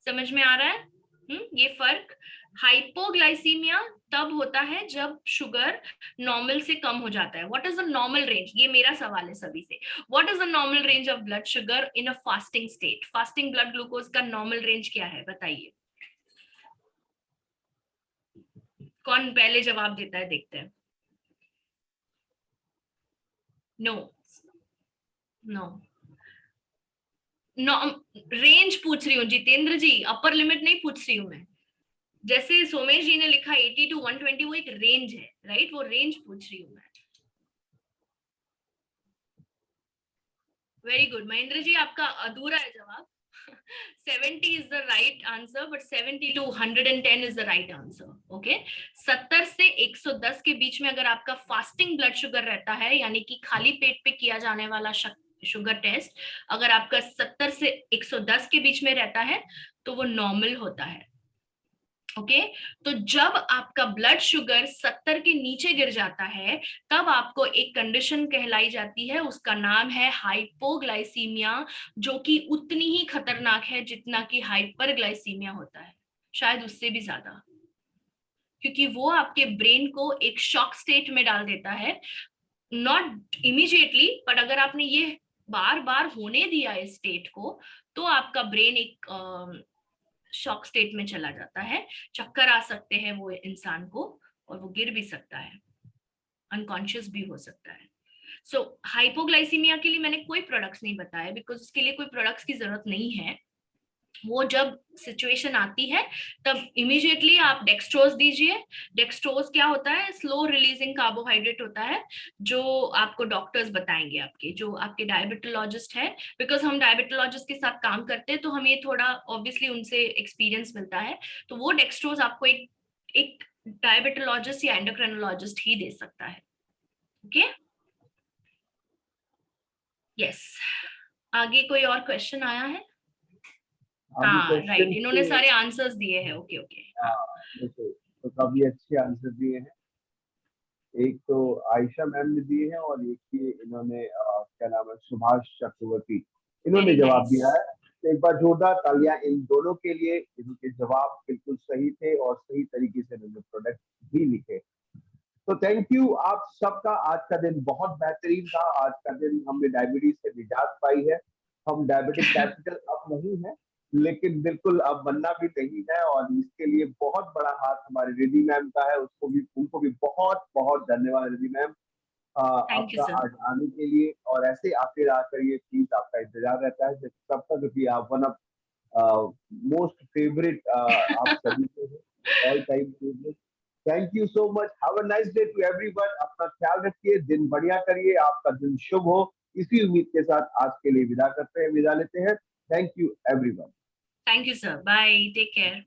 समझ में आ रहा है ये फर्क। हाइपोग्लाइसीमिया तब होता है जब शुगर नॉर्मल से कम हो जाता है। What is the normal range, ये मेरा सवाल है सभी से, what is the normal range of blood sugar in a fasting state. Fasting blood glucose का नॉर्मल रेंज क्या है, बताइए, कौन पहले जवाब देता है, देखते हैं। नो नो नो, रेंज पूछ रही हूँ जितेंद्र जी, अपर लिमिट नहीं पूछ रही हूँ मैं। जैसे सोमेश जी ने लिखा 80 to 120, वो एक रेंज है, राइट, वो रेंज पूछ रही हूँ मैं। वेरी गुड महेंद्र जी, आपका अधूरा है जवाब। 70 is the right answer, but 70 to 110 is the right answer. Okay, 70 से 110 के बीच में अगर आपका फास्टिंग ब्लड शुगर रहता है, यानी कि खाली पेट पे किया जाने वाला शुगर टेस्ट, अगर आपका 70 से 110 के बीच में रहता है तो वो नॉर्मल होता है। ओके, तो जब आपका ब्लड शुगर 70 के नीचे गिर जाता है, तब आपको एक कंडीशन कहलाई जाती है, उसका नाम है हाइपोग्लाइसीमिया, जो कि उतनी ही खतरनाक है जितना कि हाइपरग्लाइसीमिया होता है, शायद उससे भी ज्यादा, क्योंकि वो आपके ब्रेन को एक शॉक स्टेट में डाल देता है, नॉट इमीडिएटली, बट अगर आपने ये बार बार होने दिया इस स्टेट को, तो आपका ब्रेन एक शॉक स्टेट में चला जाता है, चक्कर आ सकते हैं वो इंसान को, और वो गिर भी सकता है, अनकॉन्शियस भी हो सकता है। सो हाइपोग्लाइसीमिया के लिए मैंने कोई प्रोडक्ट्स नहीं बताया, बिकॉज उसके लिए कोई प्रोडक्ट्स की जरूरत नहीं है। वो जब सिचुएशन आती है तब इमीडिएटली आप डेक्सट्रोज दीजिए। डेक्सट्रोज क्या होता है? स्लो रिलीजिंग कार्बोहाइड्रेट होता है, जो आपको डॉक्टर्स बताएंगे, आपके जो आपके डायबिटोलॉजिस्ट है, बिकॉज हम डायबिटोलॉजिस्ट के साथ काम करते हैं तो हमें थोड़ा ऑब्वियसली उनसे एक्सपीरियंस मिलता है। तो वो डेक्सट्रोज आपको एक डायबिटोलॉजिस्ट या एंडोक्रिनोलॉजिस्ट ही दे सकता है। Okay, yes. आगे कोई और क्वेश्चन आया है? हाँ राइट, इन्होंने सारे आंसर्स दिए हैं। ओके ओके, तो काफी अच्छे आंसर दिए हैं। एक तो आयशा मैम ने दिए हैं और एक ही इन्होंने क्या नाम है, सुभाष चक्रवर्ती, इन्होंने जवाब दिया है। तो एक बार जोरदार तालियां इन दोनों के लिए, इनके जवाब बिल्कुल सही थे और सही तरीके से इन्होंने प्रोडक्ट भी लिखे। तो थैंक यू आप सबका। आज का दिन बहुत बेहतरीन था। आज का दिन हमने डायबिटीज से निजात पाई है। हम डायबिटिक कैपिटल अब नहीं है, लेकिन बिल्कुल अब बनना भी नहीं है, और इसके लिए बहुत बड़ा हाथ हमारे रिद्धि मैम का है। उनको भी बहुत बहुत धन्यवाद रिद्धि मैम आपका आज आने के लिए। और ऐसे आते रहा करिए प्लीज, आपका इंतजार रहता है तब तक भी आप वन ऑफ मोस्ट फेवरेट आप सभी के हैं, all time favourite. Thank you so much. Have a nice day to everyone. अपना ख्याल रखिए, दिन बढ़िया करिए, आपका दिन शुभ हो। इसी उम्मीद के साथ आज के लिए विदा लेते हैं। Thank you everyone. Thank you sir, bye, take care.